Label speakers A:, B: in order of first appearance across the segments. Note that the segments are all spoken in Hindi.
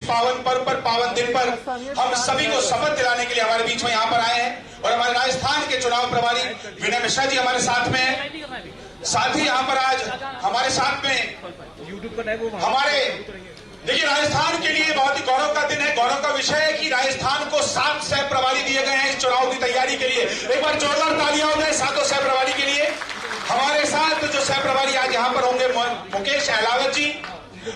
A: पावन पर्व पर, पावन दिन पर हम सभी को शपथ दिलाने के लिए हमारे बीच में यहाँ पर आए हैं और हमारे राजस्थान के चुनाव प्रभारी विनय मिश्रा जी हमारे साथ में हैं। साथ ही यहाँ पर आज हमारे साथ में हमारे, देखिए राजस्थान के लिए बहुत ही गौरव का दिन है। गौरव का विषय है कि राजस्थान को 7 सह प्रभारी दिए गए हैं इस चुनाव की तैयारी के लिए। एक बार जोरदार तालियां हो जाए 7 सह प्रभारी के लिए। हमारे साथ जो सह प्रभारी आज यहाँ पर होंगे, मुकेश अहलावत जी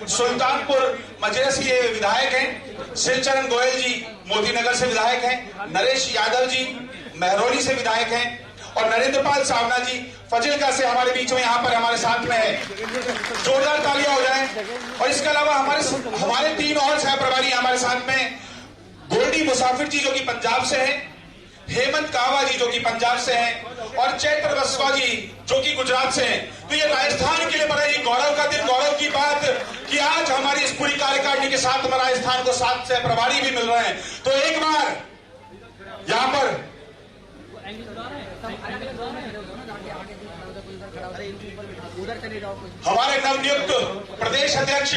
A: सुल्तानपुर मजरे से विधायक हैं, शिवचरण गोयल जी मोदीनगर से विधायक हैं, नरेश यादव जी महरौली से विधायक हैं और नरेंद्रपाल सावना जी फजिलका से हमारे बीच में यहाँ पर हमारे साथ में है। जोरदार तालियां हो जाएं। और इसके अलावा हमारे 3 और सह प्रभारी हमारे साथ में, गोल्डी मुसाफिर जी जो कि पंजाब से हैं, हेमंत कावा जी जो कि पंजाब से हैं और चैत्र बसवा जी जो कि गुजरात से हैं। तो ये राजस्थान के लिए बड़ा ही गौरव का दिन, गौरव की बात कि आज हमारी इस पूरी कार्यकारिणी के साथ में राजस्थान को 7 सह प्रभारी भी मिल रहे हैं। तो एक बार यहाँ पर हमारे नवनियुक्त प्रदेश अध्यक्ष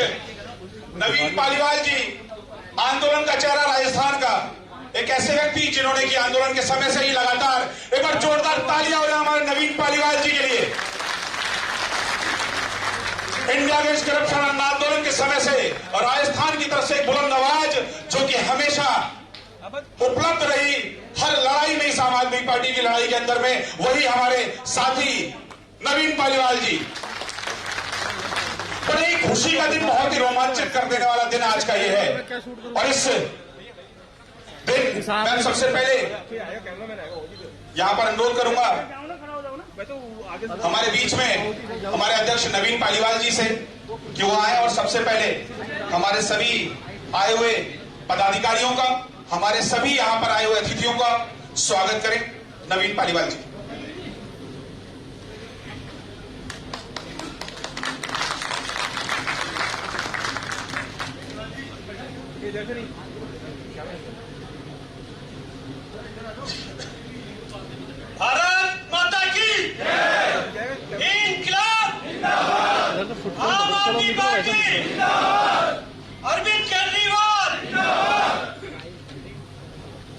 A: नवीन पालीवाल जी, आंदोलन का चेहरा राजस्थान का, एक ऐसे व्यक्ति जिन्होंने कि आंदोलन के समय से ही लगातार, एक बार जोरदार तालियां हो जाए हमारे नवीन पालीवाल जी के लिए। इंडिया अगेंस्ट करप्शन आंदोलन के समय से और राजस्थान की तरफ से एक बुलंद आवाज जो कि हमेशा उपलब्ध रही हर लड़ाई में, इस आम आदमी पार्टी की लड़ाई के अंदर में, वही हमारे साथी नवीन पालीवाल जी। बड़ी खुशी का दिन, बहुत ही रोमांचित कर देने वाला दिन आज का ये है। और इस दिन मैं सबसे पहले यहाँ पर अनुरोध करूंगा हमारे बीच में हमारे अध्यक्ष नवीन पालीवाल जी से कि वो आए और सबसे पहले हमारे सभी आए हुए पदाधिकारियों का, हमारे सभी यहाँ पर आए हुए अतिथियों का स्वागत करें। नवीन पालीवाल जी।
B: भारत माता की इंकलाब, आम आदमी पार्टी, अरविंद केजरीवाल।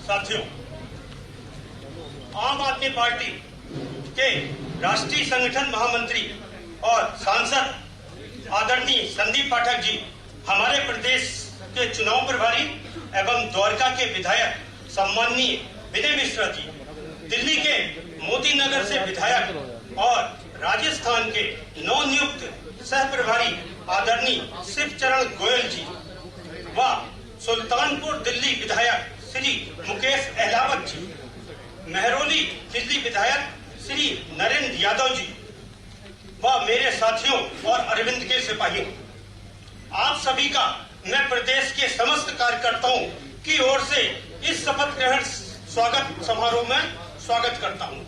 B: साथियों, आम आदमी पार्टी के राष्ट्रीय संगठन महामंत्री और सांसद आदरणीय संदीप पाठक जी, हमारे प्रदेश के चुनाव प्रभारी एवं द्वारका के विधायक सम्माननीय विनय मिश्रा जी, दिल्ली के मोदी नगर से विधायक और राजस्थान के नवनियुक्त सह प्रभारी आदरणीय शिवचरण गोयल जी व सुल्तानपुर दिल्ली विधायक श्री मुकेश अहलावत जी, महरौली दिल्ली विधायक श्री नरेंद्र यादव जी व मेरे साथियों और अरविंद के सिपाहियों, आप सभी का मैं प्रदेश के समस्त कार्यकर्ताओं की ओर से इस शपथ ग्रहण स्वागत समारोह में स्वागत करता हूं।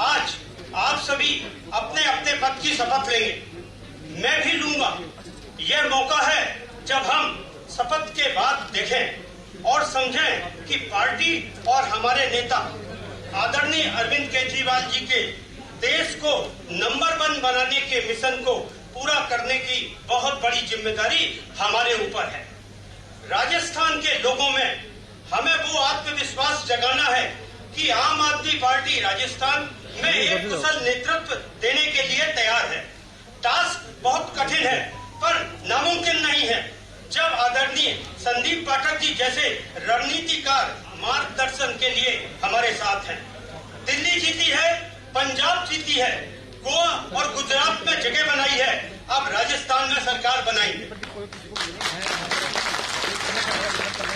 B: आज आप सभी अपने अपने पद की शपथ लेंगे, मैं भी लूंगा। यह मौका है जब हम शपथ के बाद देखें और समझें कि पार्टी और हमारे नेता आदरणीय अरविंद केजरीवाल जी के देश को नंबर 1 बनाने के मिशन को पूरा करने की बहुत बड़ी जिम्मेदारी हमारे ऊपर है। राजस्थान के लोगों में हमें वो आत्मविश्वास जगाना है कि आम आदमी पार्टी राजस्थान में एक कुशल नेतृत्व देने के लिए तैयार है। टास्क बहुत कठिन है पर नामुमकिन नहीं है जब आदरणीय संदीप पाठक जी जैसे रणनीतिकार मार्गदर्शन के लिए हमारे साथ हैं। दिल्ली जीती है, पंजाब जीती है, गोवा और गुजरात में जगह बनाई है, अब राजस्थान में सरकार बनाई।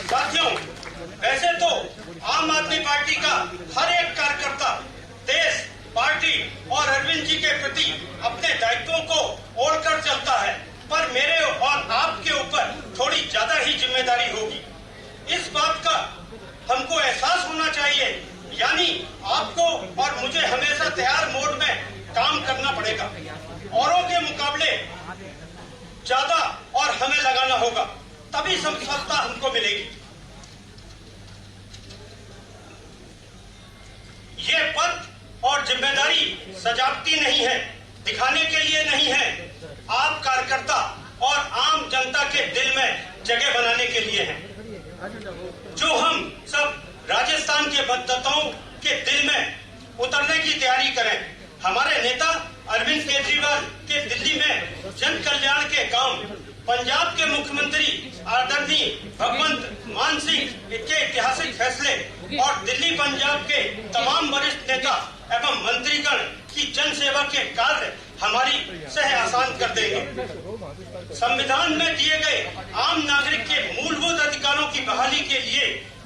B: साथियों, वैसे तो आम आदमी पार्टी का हर एक कार्यकर्ता देश, पार्टी और अरविंद जी के प्रति अपने दायित्वों को ओढ़कर चलता है, पर मेरे और आपके ऊपर थोड़ी ज्यादा ही जिम्मेदारी होगी। इस बात का हमको एहसास होना चाहिए, यानी आपको और मुझे हमेशा तैयार मोड में काम करना पड़ेगा। औरों के मुकाबले ज्यादा और हमें लगाना होगा, तभी सफलता हमको मिलेगी। ये पद और जिम्मेदारी सजावटी नहीं है, दिखाने के लिए नहीं है। आप कार्यकर्ता और आम जनता के दिल में जगह बनाने के लिए हैं, जो हम सब राजस्थान के मतदाताओं के दिल में उतरने की तैयारी करें। हमारे नेता अरविंद केजरीवाल के दिल्ली में जन कल्याण के काम, पंजाब के मुख्यमंत्री आदरणीय भगवंत मान सिंह के ऐतिहासिक फैसले और दिल्ली पंजाब के तमाम वरिष्ठ नेता एवं मंत्रीगण की जन सेवा के कार्य हमारी सह आसान कर देंगे। संविधान में दिए गए आम नागरिक के मूलभूत अधिकारों की बहाली के लिए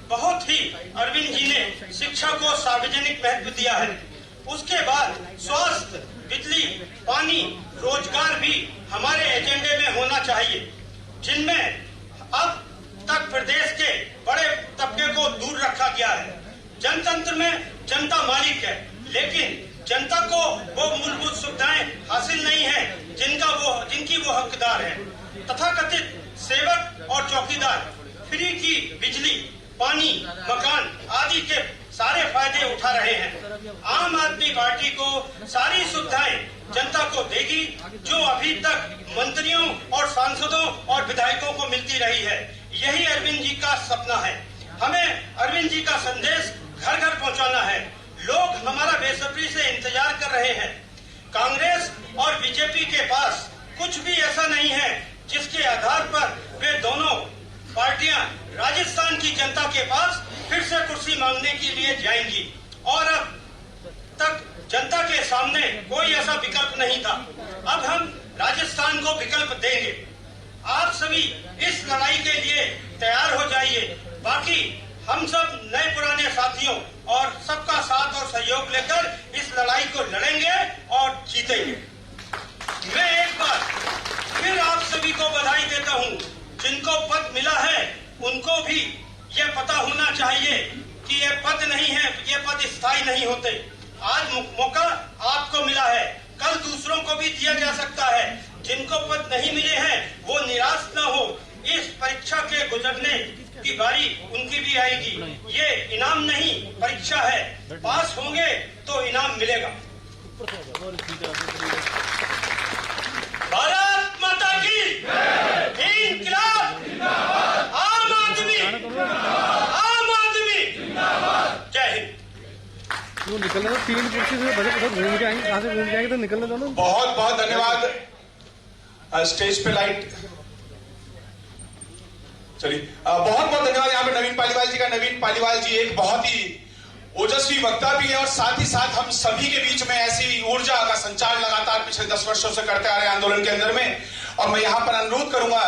B: बहुत ही अरविंद जी ने शिक्षा को सार्वजनिक महत्व दिया है। उसके बाद स्वास्थ्य, बिजली, पानी, रोजगार भी हमारे एजेंडे में होना चाहिए, जिनमें अब तक प्रदेश के बड़े तबके को दूर रखा गया है। जनतंत्र में जनता मालिक है, लेकिन जनता को वो मूलभूत सुविधाएं हासिल नहीं है जिनकी वो हकदार है। तथाकथित सेवक और चौकीदार फ्री की बिजली, पानी, मकान आदि के सारे फायदे उठा रहे हैं। आम आदमी पार्टी को सारी सुविधाएं जनता को देगी, जो अभी तक मंत्रियों और सांसदों और विधायकों को मिलती रही है। यही अरविंद जी का सपना है। हमें अरविंद जी का संदेश घर घर पहुंचाना है। लोग हमारा बेसब्री से इंतजार कर रहे हैं। कांग्रेस और बीजेपी के पास कुछ भी ऐसा नहीं है जिसके आधार पर वे दोनों पार्टियां राजस्थान की जनता के पास फिर से कुर्सी मांगने के लिए जाएंगी। और अब तक जनता के सामने कोई ऐसा विकल्प नहीं था। अब हम राजस्थान को विकल्प देंगे। आप सभी इस लड़ाई के लिए तैयार हो जाइए। बाकी हम सब नए पुराने साथियों और सबका साथ और सहयोग लेकर इस लड़ाई को लड़ेंगे और जीतेंगे। मैं एक बार फिर आप सभी को बधाई देता हूं। जिनको पद मिला है उनको भी ये पता होना चाहिए कि ये पद नहीं है, ये पद स्थायी नहीं होते। आज मौका आपको मिला है, कल दूसरों को भी दिया जा सकता है। जिनको पद नहीं मिले हैं वो निराश न हो। इस परीक्षा के गुजरने की बारी उनकी भी आएगी। ये इनाम नहीं, परीक्षा है। पास होंगे तो इनाम मिलेगा। भारत माता की इंकलाब, आम आदमी, जय हिंद।
C: वो निकलने दो, 3 कुर्सी से बड़े घूम के आएंगे, कहाँ से घूम के आएंगे तो निकलने दो ना।
A: बहुत बहुत धन्यवाद। स्टेज पे लाइट चलिए। बहुत बहुत धन्यवाद यहाँ पे नवीन पालीवाल जी का। नवीन पालीवाल जी एक बहुत ही ओजस्वी वक्ता भी है और साथ ही साथ हम सभी के बीच में ऐसी ऊर्जा का संचार लगातार पिछले 10 वर्षों से करते आ रहे हैं आंदोलन के अंदर में। और मैं यहाँ पर अनुरोध करूंगा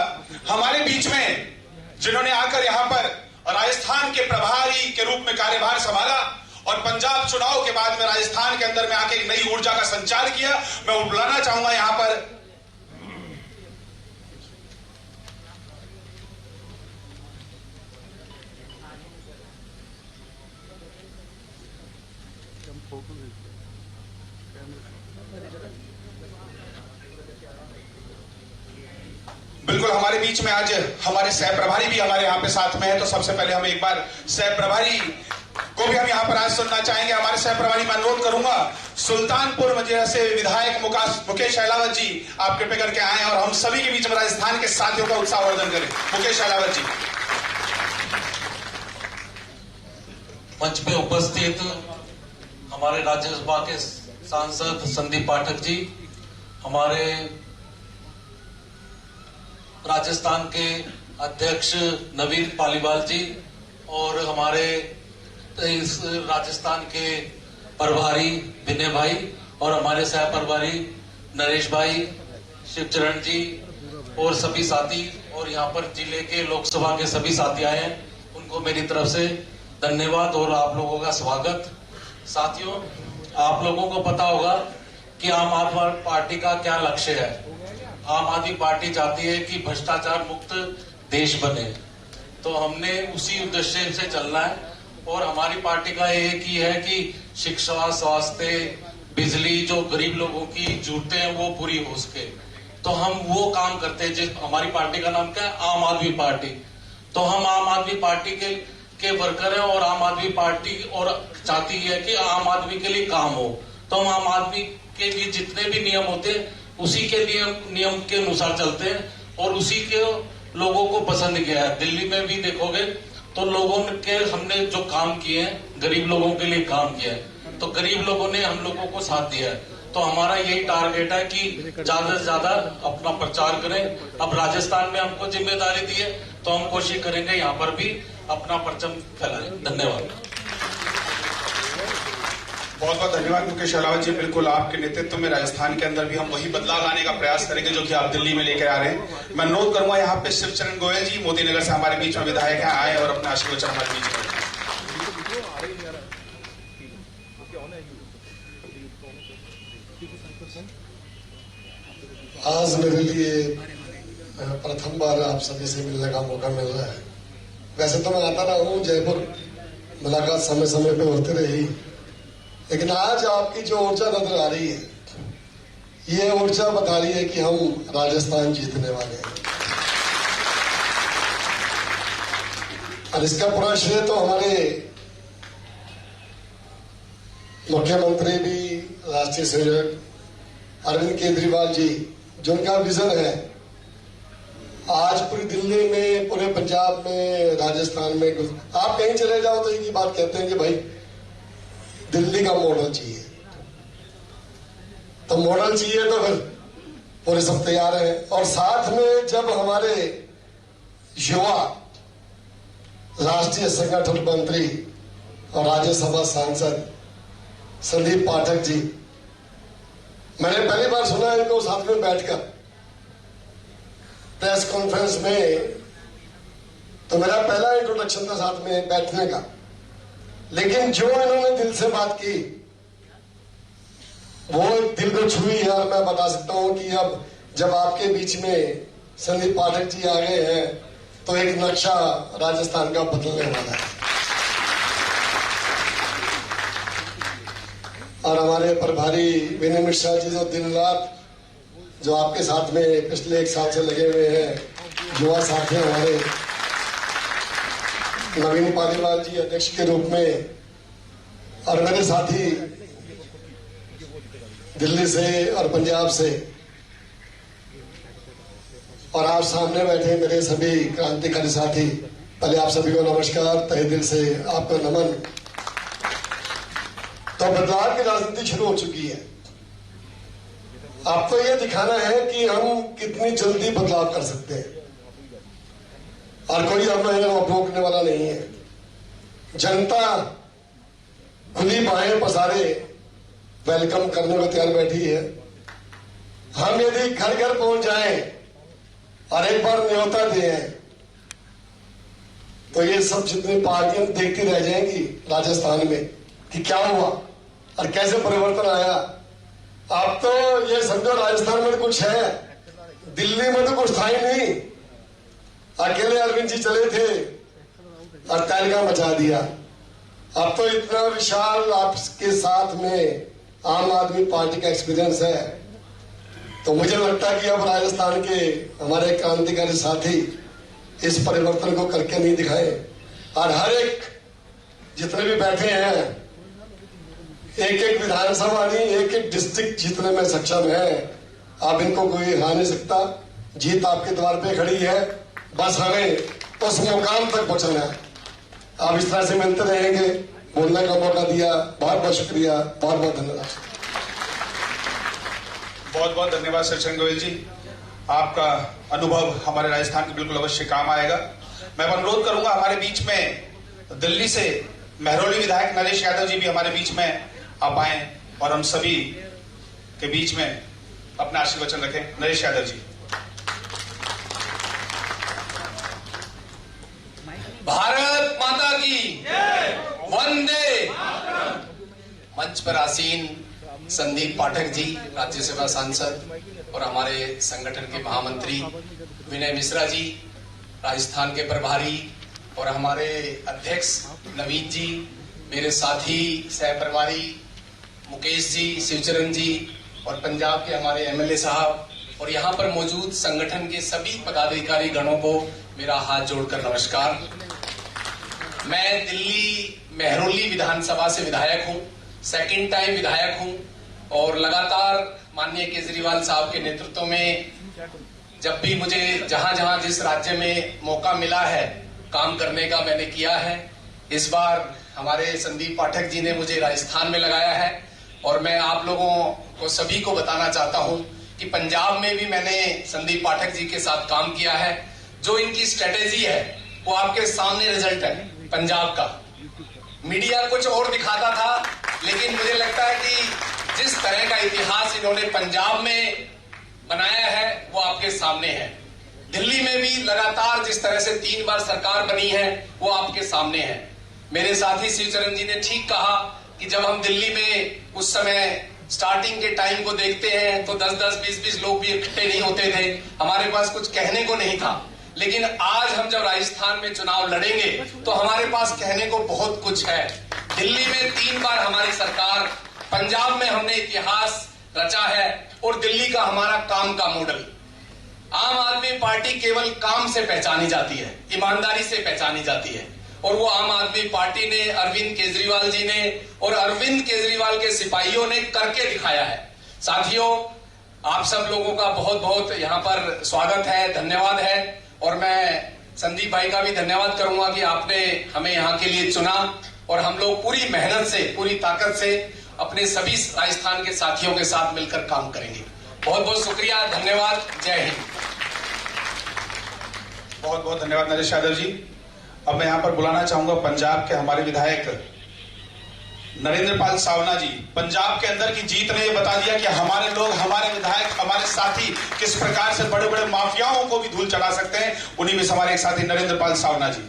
A: हमारे बीच में जिन्होंने आकर यहाँ पर राजस्थान के प्रभारी के रूप में कार्यभार संभाला और पंजाब चुनाव के बाद में राजस्थान के अंदर में आके एक नई ऊर्जा का संचार किया, मैं बुलाना चाहूंगा यहाँ पर बिल्कुल हमारे बीच में आज हमारे सह प्रभारी भी हमारे यहाँ पे साथ में है। तो सबसे पहले हम एक बार सह प्रभारी को भी हम यहाँ पर आज सुनना चाहेंगे। हमारे सह प्रभारी मैं अनुरोध करूंगा सुल्तानपुर मजिया से विधायक मुकेश अहलावत जी आप कृपया करके आए और हम सभी के बीच में राजस्थान के साथियों का उत्साहवर्धन करें। मुकेश अहलावत जी।
D: मंच पे उपस्थित हमारे राज्यसभा के सांसद संदीप पाठक जी, हमारे राजस्थान के अध्यक्ष नवीन पालीवाल जी और हमारे इस राजस्थान के प्रभारी विनय भाई और हमारे सह प्रभारी नरेश भाई, शिवचरण जी और सभी साथी और यहाँ पर जिले के लोकसभा के सभी साथी आए हैं, उनको मेरी तरफ से धन्यवाद और आप लोगों का स्वागत। साथियों, आप लोगों को पता होगा कि आम आदमी पार्टी का क्या लक्ष्य है। आम आदमी पार्टी चाहती है कि भ्रष्टाचार मुक्त देश बने, तो हमने उसी उद्देश्य से चलना है और हमारी पार्टी का एक ही है कि शिक्षा, स्वास्थ्य, बिजली, जो गरीब लोगों की जरूरतें हैं वो पूरी हो सके। तो हम वो काम करते हैं। जिस हमारी पार्टी का नाम क्या है? आम आदमी पार्टी। तो हम आम आदमी पार्टी के वर्कर हैं और आम आदमी पार्टी और चाहती है कि आम आदमी के लिए काम हो। तो हम आम आदमी के लिए जितने भी नियम होते हैं उसी के नियम के अनुसार चलते हैं और उसी के लोगों को पसंद किया है। दिल्ली में भी देखोगे तो लोगों के हमने जो काम किए हैं, गरीब लोगों के लिए काम किया है, तो गरीब लोगों ने हम लोगों को साथ दिया है। तो हमारा यही टारगेट है कि ज्यादा से ज्यादा अपना प्रचार करें। अब राजस्थान में हमको जिम्मेदारी दी है तो हम कोशिश करेंगे यहाँ पर भी अपना परचम फैलाएं। धन्यवाद।
A: बहुत बहुत धन्यवाद मुकेश अहलावत जी। बिल्कुल आपके नेतृत्व में राजस्थान के अंदर भी हम वही बदलाव लाने का प्रयास करेंगे जो कि आप दिल्ली में लेकर आ रहे हैं। मैं अनुरोध करूंगा यहाँ पे शिवचरण गोयल जी मोदी नगर से हमारे बीच में विधायक हैं, आए और अपना आशीर्वचन हमारे बीच में।
E: आज मेरे लिए प्रथम बार आप सभी से मिलने का मौका मिल रहा है। वैसे तो मैं आता रहा हूँ जयपुर, मुलाकात समय समय पे होती रही, लेकिन आज आपकी जो ऊर्जा नजर आ रही है, ये ऊर्जा बता रही है कि हम राजस्थान जीतने वाले हैं। और इसका पूरा श्रेय तो हमारे मुख्यमंत्री भी, राष्ट्रीय संयोजक अरविंद केजरीवाल जी, जो उनका विजन है, आज पूरी दिल्ली में, पूरे पंजाब में, राजस्थान में, आप कहीं चले जाओ तो एक ही बात कहते हैं कि भाई दिल्ली का मॉडल चाहिए। तो मॉडल चाहिए तो फिर पूरे सब तैयार हैं। और साथ में जब हमारे युवा राष्ट्रीय संगठन मंत्री और राज्यसभा सांसद संदीप पाठक जी, मैंने पहली बार सुना इनको साथ में बैठकर प्रेस कॉन्फ्रेंस में, तो मेरा पहला इंट्रोडक्शन था साथ में बैठने का। लेकिन जो इन्होंने दिल से बात की वो दिल को छुई है। और मैं बता सकता हूं कि अब जब आपके बीच में संदीप पाठक जी आ गए हैं तो एक नक्शा राजस्थान का बदलने वाला है। और हमारे प्रभारी विनय मिश्रा जी जो दिन रात जो आपके साथ में पिछले 1 साल से लगे हुए हैं, युवा साथी हमारे नवीन पालीवाल जी अध्यक्ष के रूप में, और मेरे साथी दिल्ली से और पंजाब से, और आप सामने बैठे मेरे सभी क्रांतिकारी साथी, पहले आप सभी को नमस्कार, तहे दिल से आपको नमन। तो बदलाव की राजनीति शुरू हो चुकी है। आपको यह दिखाना है कि हम कितनी जल्दी बदलाव कर सकते हैं, और कोई हमें रोकने वाला नहीं है। जनता खुली बाहें पसारे वेलकम करने को तैयार बैठी है। हम यदि घर घर पहुंच जाएं और एक बार न्योता दें तो ये सब जितनी पार्टियां देखती रह जाएंगी राजस्थान में कि क्या हुआ और कैसे परिवर्तन आया। अब तो ये समझो राजस्थान में तो कुछ है, दिल्ली में तो कुछ था ही नहीं। अकेले अरविंद जी चले थे और तहलका मचा दिया। अब तो इतना विशाल आपके साथ में आम आदमी पार्टी का एक्सपीरियंस है। तो मुझे लगता है कि अब राजस्थान के हमारे क्रांतिकारी साथी इस परिवर्तन को करके नहीं दिखाए, और हर एक जितने भी बैठे हैं एक एक विधानसभा नहीं, एक एक डिस्ट्रिक्ट जीतने में सक्षम है। अब इनको कोई हरा नहीं सकता। जीत आपके द्वार पे खड़ी है, बस हमें उस मुकाम तक पहुंचना है। आप इस तरह से मिलते रहेंगे, बोलने का मौका दिया, बहुत बहुत शुक्रिया, बहुत बहुत धन्यवाद।
A: बहुत बहुत धन्यवाद शिवचरण गोयल जी। आपका अनुभव हमारे राजस्थान के बिल्कुल अवश्य काम आएगा। मैं अनुरोध करूंगा हमारे बीच में दिल्ली से महरौली विधायक नरेश यादव जी भी हमारे बीच में आप आए और हम सभी के बीच में अपना आशीर्वचन रखें। नरेश यादव जी।
F: भारत माता की वंदे। मंच पर आसीन संदीप पाठक जी, राज्यसभा सांसद, और हमारे संगठन के महामंत्री विनय मिश्रा जी, राजस्थान के प्रभारी, और हमारे अध्यक्ष नवीन जी, मेरे साथी सह प्रभारी मुकेश जी, शिवचरण जी, और पंजाब के हमारे एमएलए साहब, और यहाँ पर मौजूद संगठन के सभी पदाधिकारी गणों को मेरा हाथ जोड़कर नमस्कार। मैं दिल्ली महरौली विधानसभा से विधायक हूँ, सेकंड टाइम विधायक हूँ, और लगातार माननीय केजरीवाल साहब के नेतृत्व में जब भी मुझे जहां जहां जिस राज्य में मौका मिला है काम करने का मैंने किया है। इस बार हमारे संदीप पाठक जी ने मुझे राजस्थान में लगाया है और मैं आप लोगों को सभी को बताना चाहता हूं कि पंजाब में भी मैंने संदीप पाठक जी के साथ काम किया है। जो इनकी स्ट्रेटेजी है वो आपके सामने रिजल्ट है पंजाब का। मीडिया कुछ और दिखाता था, लेकिन मुझे लगता है कि जिस तरह का इतिहास इन्होंने पंजाब में बनाया है वो आपके सामने है। दिल्ली में भी लगातार जिस तरह से 3 बार सरकार बनी है वो आपके सामने है। मेरे साथी शिवचरण जी ने ठीक कहा कि जब हम दिल्ली में उस समय स्टार्टिंग के टाइम को देखते हैं तो 10-10, 20-20 लोग भी इकट्ठे नहीं होते थे, हमारे पास कुछ कहने को नहीं था। लेकिन आज हम जब राजस्थान में चुनाव लड़ेंगे तो हमारे पास कहने को बहुत कुछ है। दिल्ली में 3 बार हमारी सरकार, पंजाब में हमने इतिहास रचा है और दिल्ली का हमारा काम का मॉडल। आम आदमी पार्टी केवल काम से पहचानी जाती है, ईमानदारी से पहचानी जाती है और वो आम आदमी पार्टी ने, अरविंद केजरीवाल जी ने और अरविंद केजरीवाल के सिपाहियों ने करके दिखाया है। साथियों, आप सब लोगों का बहुत बहुत यहाँ पर स्वागत है, धन्यवाद है। और मैं संदीप भाई का भी धन्यवाद करूंगा कि आपने हमें यहाँ के लिए चुना और हम लोग पूरी मेहनत से, पूरी ताकत से अपने सभी राजस्थान के साथियों के साथ मिलकर काम करेंगे। बहुत बहुत शुक्रिया, धन्यवाद, जय हिंद।
A: बहुत बहुत धन्यवाद नरेश यादव जी। अब मैं यहाँ पर बुलाना चाहूंगा पंजाब के हमारे विधायक नरेंद्र पाल सावना जी। पंजाब के अंदर की जीत ने ये बता दिया कि हमारे लोग, हमारे विधायक, हमारे साथी किस प्रकार से बड़े बड़े माफियाओं को भी धूल चढ़ा सकते हैं। उन्हीं में से हमारे एक साथी नरेंद्र पाल सावना जी।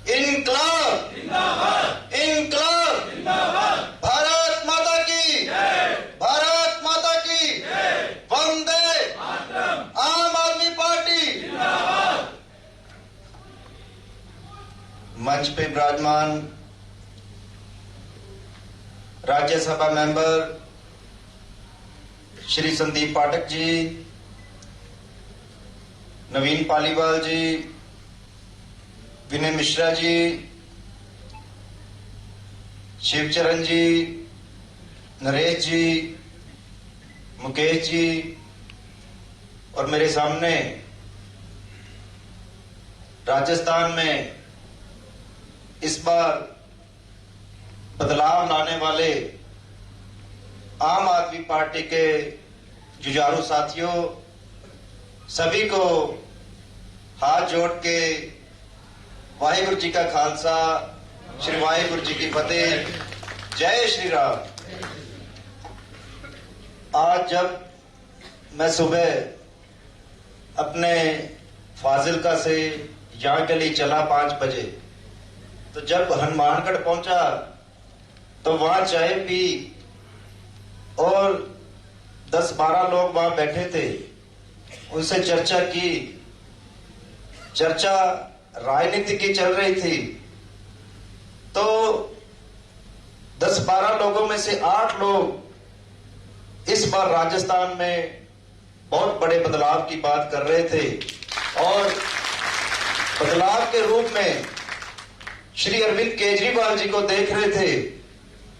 G: इनकलाब जिंदाबाद, इनकलाब जिंदाबाद, भारत माता की जय, भारत माता की जय, वंदे मातरम, आम आदमी पार्टी जिंदाबाद। मंच पे विराजमान राज्यसभा मेंबर श्री संदीप पाठक जी, नवीन पालीवाल जी, विनय मिश्रा जी, शिवचरण जी, नरेश जी, मुकेश जी और मेरे सामने राजस्थान में इस बार बदलाव लाने वाले आम आदमी पार्टी के जुझारू साथियों, सभी को हाथ जोड़ के वाहिगुरु जी का खालसा, श्री वाहिगुरु जी की फतेह, जय श्री राम। आज जब मैं सुबह अपने फाजिलका से यहाँ के लिए चला 5 बजे, तो जब हनुमानगढ़ पहुंचा तो वहां चाय पी और 10-12 लोग वहां बैठे थे, उनसे चर्चा की। चर्चा राजनीति की चल रही थी, तो 10-12 लोगों में से 8 लोग इस बार राजस्थान में बहुत बड़े बदलाव की बात कर रहे थे और बदलाव के रूप में श्री अरविंद केजरीवाल जी को देख रहे थे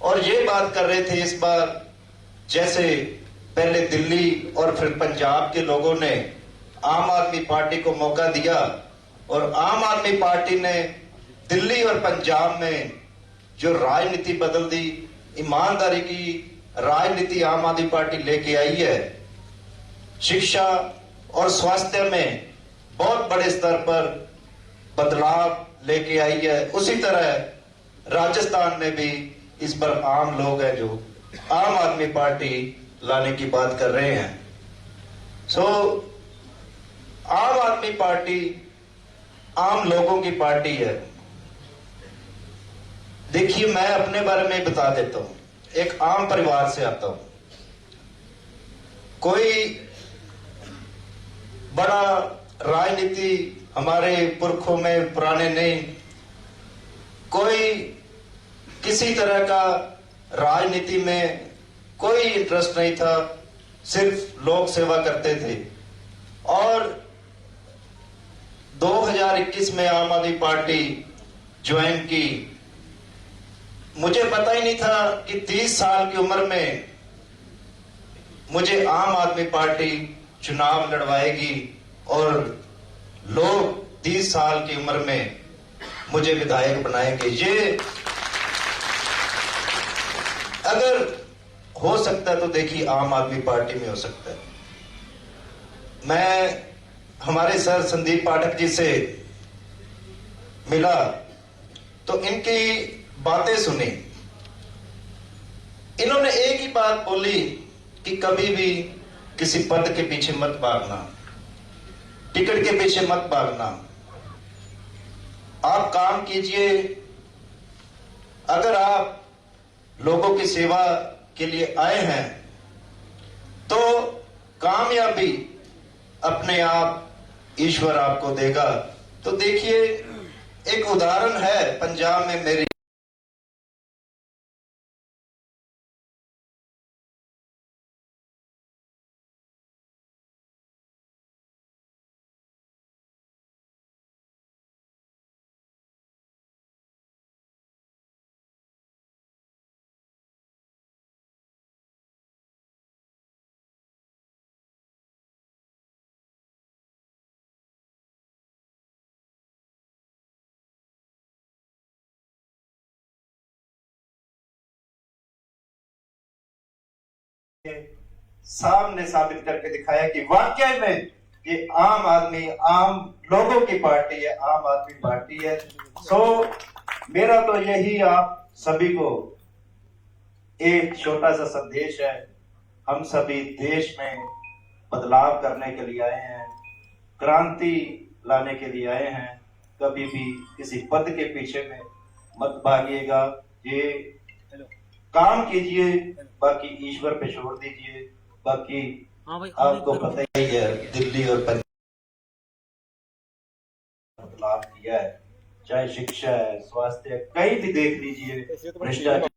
G: और ये बात कर रहे थे इस बार, जैसे पहले दिल्ली और फिर पंजाब के लोगों ने आम आदमी पार्टी को मौका दिया और आम आदमी पार्टी ने दिल्ली और पंजाब में जो राजनीति बदल दी, ईमानदारी की राजनीति आम आदमी पार्टी लेके आई है। शिक्षा और स्वास्थ्य में बहुत बड़े स्तर पर बदलाव लेके आई है। उसी तरह राजस्थान में भी इस पर आम लोग हैं जो आम आदमी पार्टी लाने की बात कर रहे हैं। आम आदमी पार्टी आम लोगों की पार्टी है। देखिए, मैं अपने बारे में बता देता हूं। एक आम परिवार से आता हूं, कोई बड़ा राजनीति हमारे पुरखों में पुराने नहीं, कोई किसी तरह का राजनीति में कोई इंटरेस्ट नहीं था, सिर्फ लोक सेवा करते थे। और 2021 में आम आदमी पार्टी ज्वाइन की। मुझे पता ही नहीं था कि 30 साल की उम्र में मुझे आम आदमी पार्टी चुनाव लड़वाएगी और लोग 30 साल की उम्र में मुझे विधायक बनाएंगे। ये अगर हो सकता है तो देखिए आम आदमी पार्टी में हो सकता है। मैं हमारे सर संदीप पाठक जी से मिला तो इनकी बातें सुनी। इन्होंने एक ही बात बोली कि कभी भी किसी पद के पीछे मत भागना, टिकट के पीछे मत भागना, आप काम कीजिए। अगर आप लोगों की सेवा के लिए आए हैं तो कामयाबी अपने आप ईश्वर आपको देगा। तो देखिए एक उदाहरण है पंजाब में मेरी सामने साबित करके दिखाया कि वाकई में ये आम आदमी, आम लोगों की पार्टी है, आम आदमी पार्टी है। सो मेरा तो यही आप सभी को एक छोटा सा संदेश है। हम सभी देश में बदलाव करने के लिए आए हैं, क्रांति लाने के लिए आए हैं। कभी भी किसी पद के पीछे में मत भागिएगा, ये काम कीजिए, बाकी ईश्वर पे छोड़ दीजिए। बाकी आपको पता ही है दिल्ली और पंजाब बदलाव किया है, चाहे शिक्षा है, स्वास्थ्य है, कहीं भी देख लीजिए भ्रष्टाचार।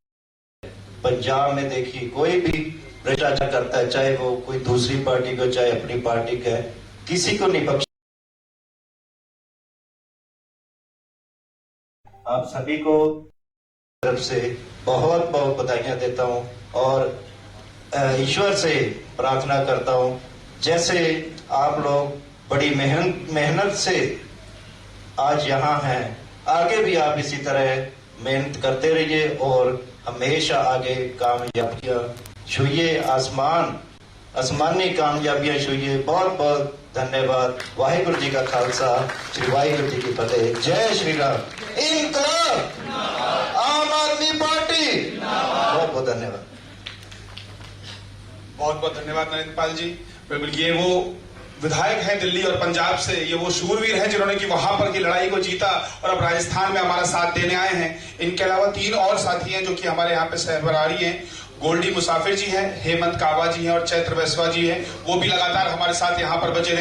G: पंजाब में देखिए कोई भी भ्रष्टाचार करता है, चाहे वो कोई दूसरी पार्टी को चाहे अपनी पार्टी का है, किसी को नहीं बख्श। आप सभी को तरफ से बहुत बहुत बधाइयां देता हूं और ईश्वर से प्रार्थना करता हूं जैसे आप लोग बड़ी मेहनत से आज यहाँ हैं, आगे भी आप इसी तरह मेहनत करते रहिए और हमेशा आगे कामयाबियां छुइए, आसमानी कामयाबियां छुइए। बहुत बहुत धन्यवाद। वाहिगुरु जी का खालसा, श्री वाहिगुरु जी की फतेह। जय श्री राम। इनकलाब, आम आदमी पार्टी। बहुत बहुत धन्यवाद।
A: बहुत बहुत धन्यवाद नरेंद्र पाल जी। बिल्कुल ये वो विधायक हैं दिल्ली और पंजाब से, ये वो शूरवीर हैं जिन्होंने कि वहां पर की लड़ाई को जीता और अब राजस्थान में हमारा साथ देने आए हैं। इनके अलावा 3 और साथी हैं जो कि हमारे यहाँ पे सहबरारी हैं। गोल्डी मुसाफिर जी हैं, हेमंत काबा जी हैं और चैत्र वैश्वा जी हैं। वो भी लगातार हमारे साथ यहाँ पर लगे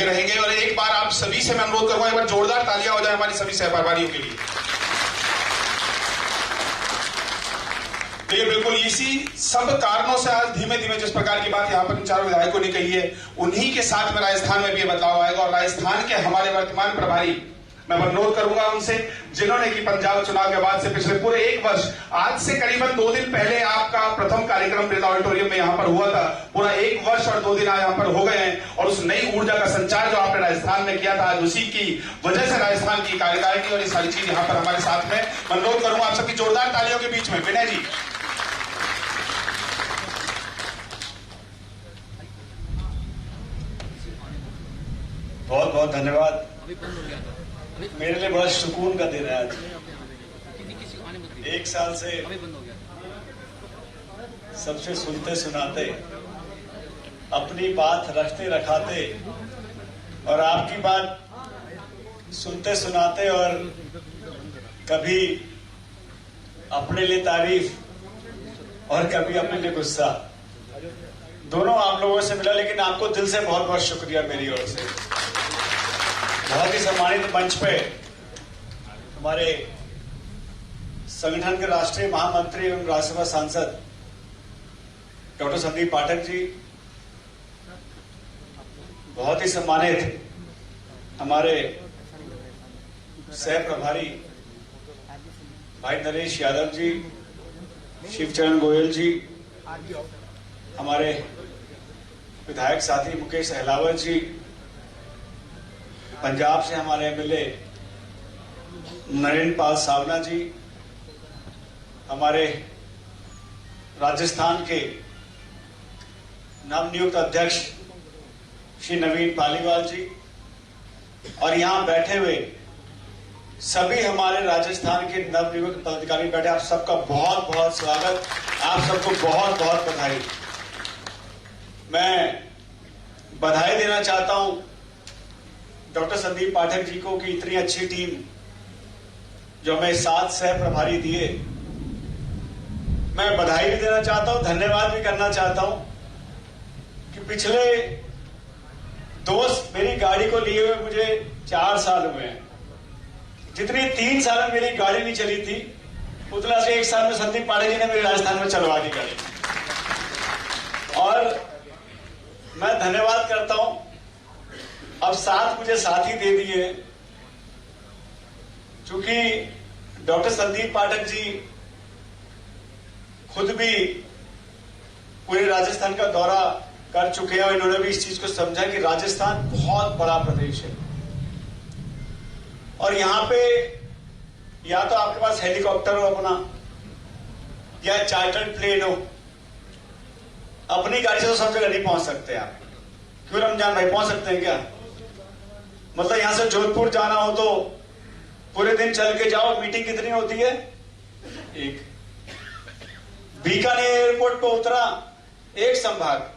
A: रहेंगे। और एक बार आप सभी से मैं अनुरोध करूंगा, एक बार जोरदार तालियां हो जाए हमारी सभी सहबरारियों के लिए। देखिए बिल्कुल इसी सब कारणों से आज धीमे धीमे जिस प्रकार की बात यहाँ पर इन चारों विधायकों ने कही है, उन्हीं के साथ में राजस्थान में भी बदलाव आएगा। और राजस्थान के हमारे वर्तमान प्रभारी मैं अनुरोध करूंगा उनसे, जिन्होंने कि पंजाब चुनाव के बाद से पिछले पूरे 1 वर्ष, आज से करीबन 2 दिन पहले आपका प्रथम कार्यक्रम बिरला ऑडिटोरियम में यहाँ पर हुआ था, पूरा 1 वर्ष और 2 दिन यहाँ पर हो गए हैं। और उस नई ऊर्जा का संचार जो आपने राजस्थान में किया था, आज उसी की वजह से राजस्थान की कार्यकारिणी और ये सारी चीज यहाँ पर हमारे साथ में। मैं अनुरोध करूंगा आप सबकी जोरदार तालियों के बीच में विनय जी।
H: बहुत बहुत धन्यवाद। मेरे लिए बड़ा सुकून का दिन है आज। 1 साल से सबसे सुनते सुनाते, अपनी बात रखते रखाते और आपकी बात सुनते सुनाते और कभी अपने लिए तारीफ और कभी अपने लिए गुस्सा, दोनों आप लोगों से मिला। लेकिन आपको दिल से बहुत बहुत शुक्रिया मेरी ओर से। बहुत ही सम्मानित मंच पे हमारे संगठन के राष्ट्रीय महामंत्री एवं राज्यसभा सांसद डॉक्टर संदीप पाठक जी, बहुत ही सम्मानित हमारे सह प्रभारी भाई नरेश यादव जी, शिवचरण गोयल जी, हमारे विधायक साथी मुकेश अहलावत जी, पंजाब से हमारे एमएलए नरेंद्र पाल सावना जी, हमारे राजस्थान के नवनियुक्त अध्यक्ष श्री नवीन पालीवाल जी, और यहां बैठे हुए सभी हमारे राजस्थान के नवनियुक्त पदाधिकारी बैठे, आप सबका बहुत बहुत स्वागत, आप सबको बहुत बहुत बधाई। मैं बधाई देना चाहता हूं डॉक्टर संदीप पाठक जी को कि इतनी अच्छी टीम जो हमें 7 सह प्रभारी दिए। मैं बधाई भी देना चाहता हूं, धन्यवाद भी करना चाहता हूं कि पिछले दोस्त मेरी गाड़ी को लिए हुए मुझे 4 साल हुए हैं। जितनी 3 साल में मेरी गाड़ी नहीं चली थी, उतना से 1 साल में संदीप पाठक जी ने मेरे राजस्थान में चलवा दी गाड़ी। और मैं धन्यवाद करता हूं, अब साथ मुझे साथी दे दिए, क्योंकि डॉक्टर संदीप पाठक जी खुद भी पूरे राजस्थान का दौरा कर चुके हैं और इन्होंने भी इस चीज को समझा कि राजस्थान बहुत बड़ा प्रदेश है और यहां पे या तो आपके पास हेलीकॉप्टर हो अपना या चार्टर्ड प्लेन हो, अपनी गाड़ी से तो सब जगह नहीं पहुंच सकते आप। क्यों रमजान भाई, पहुंच सकते हैं क्या? मतलब यहां से जोधपुर जाना हो तो पूरे दिन चल के जाओ, मीटिंग कितनी होती है? एक। बीकानेर एयरपोर्ट पे उतरा, एक संभाग,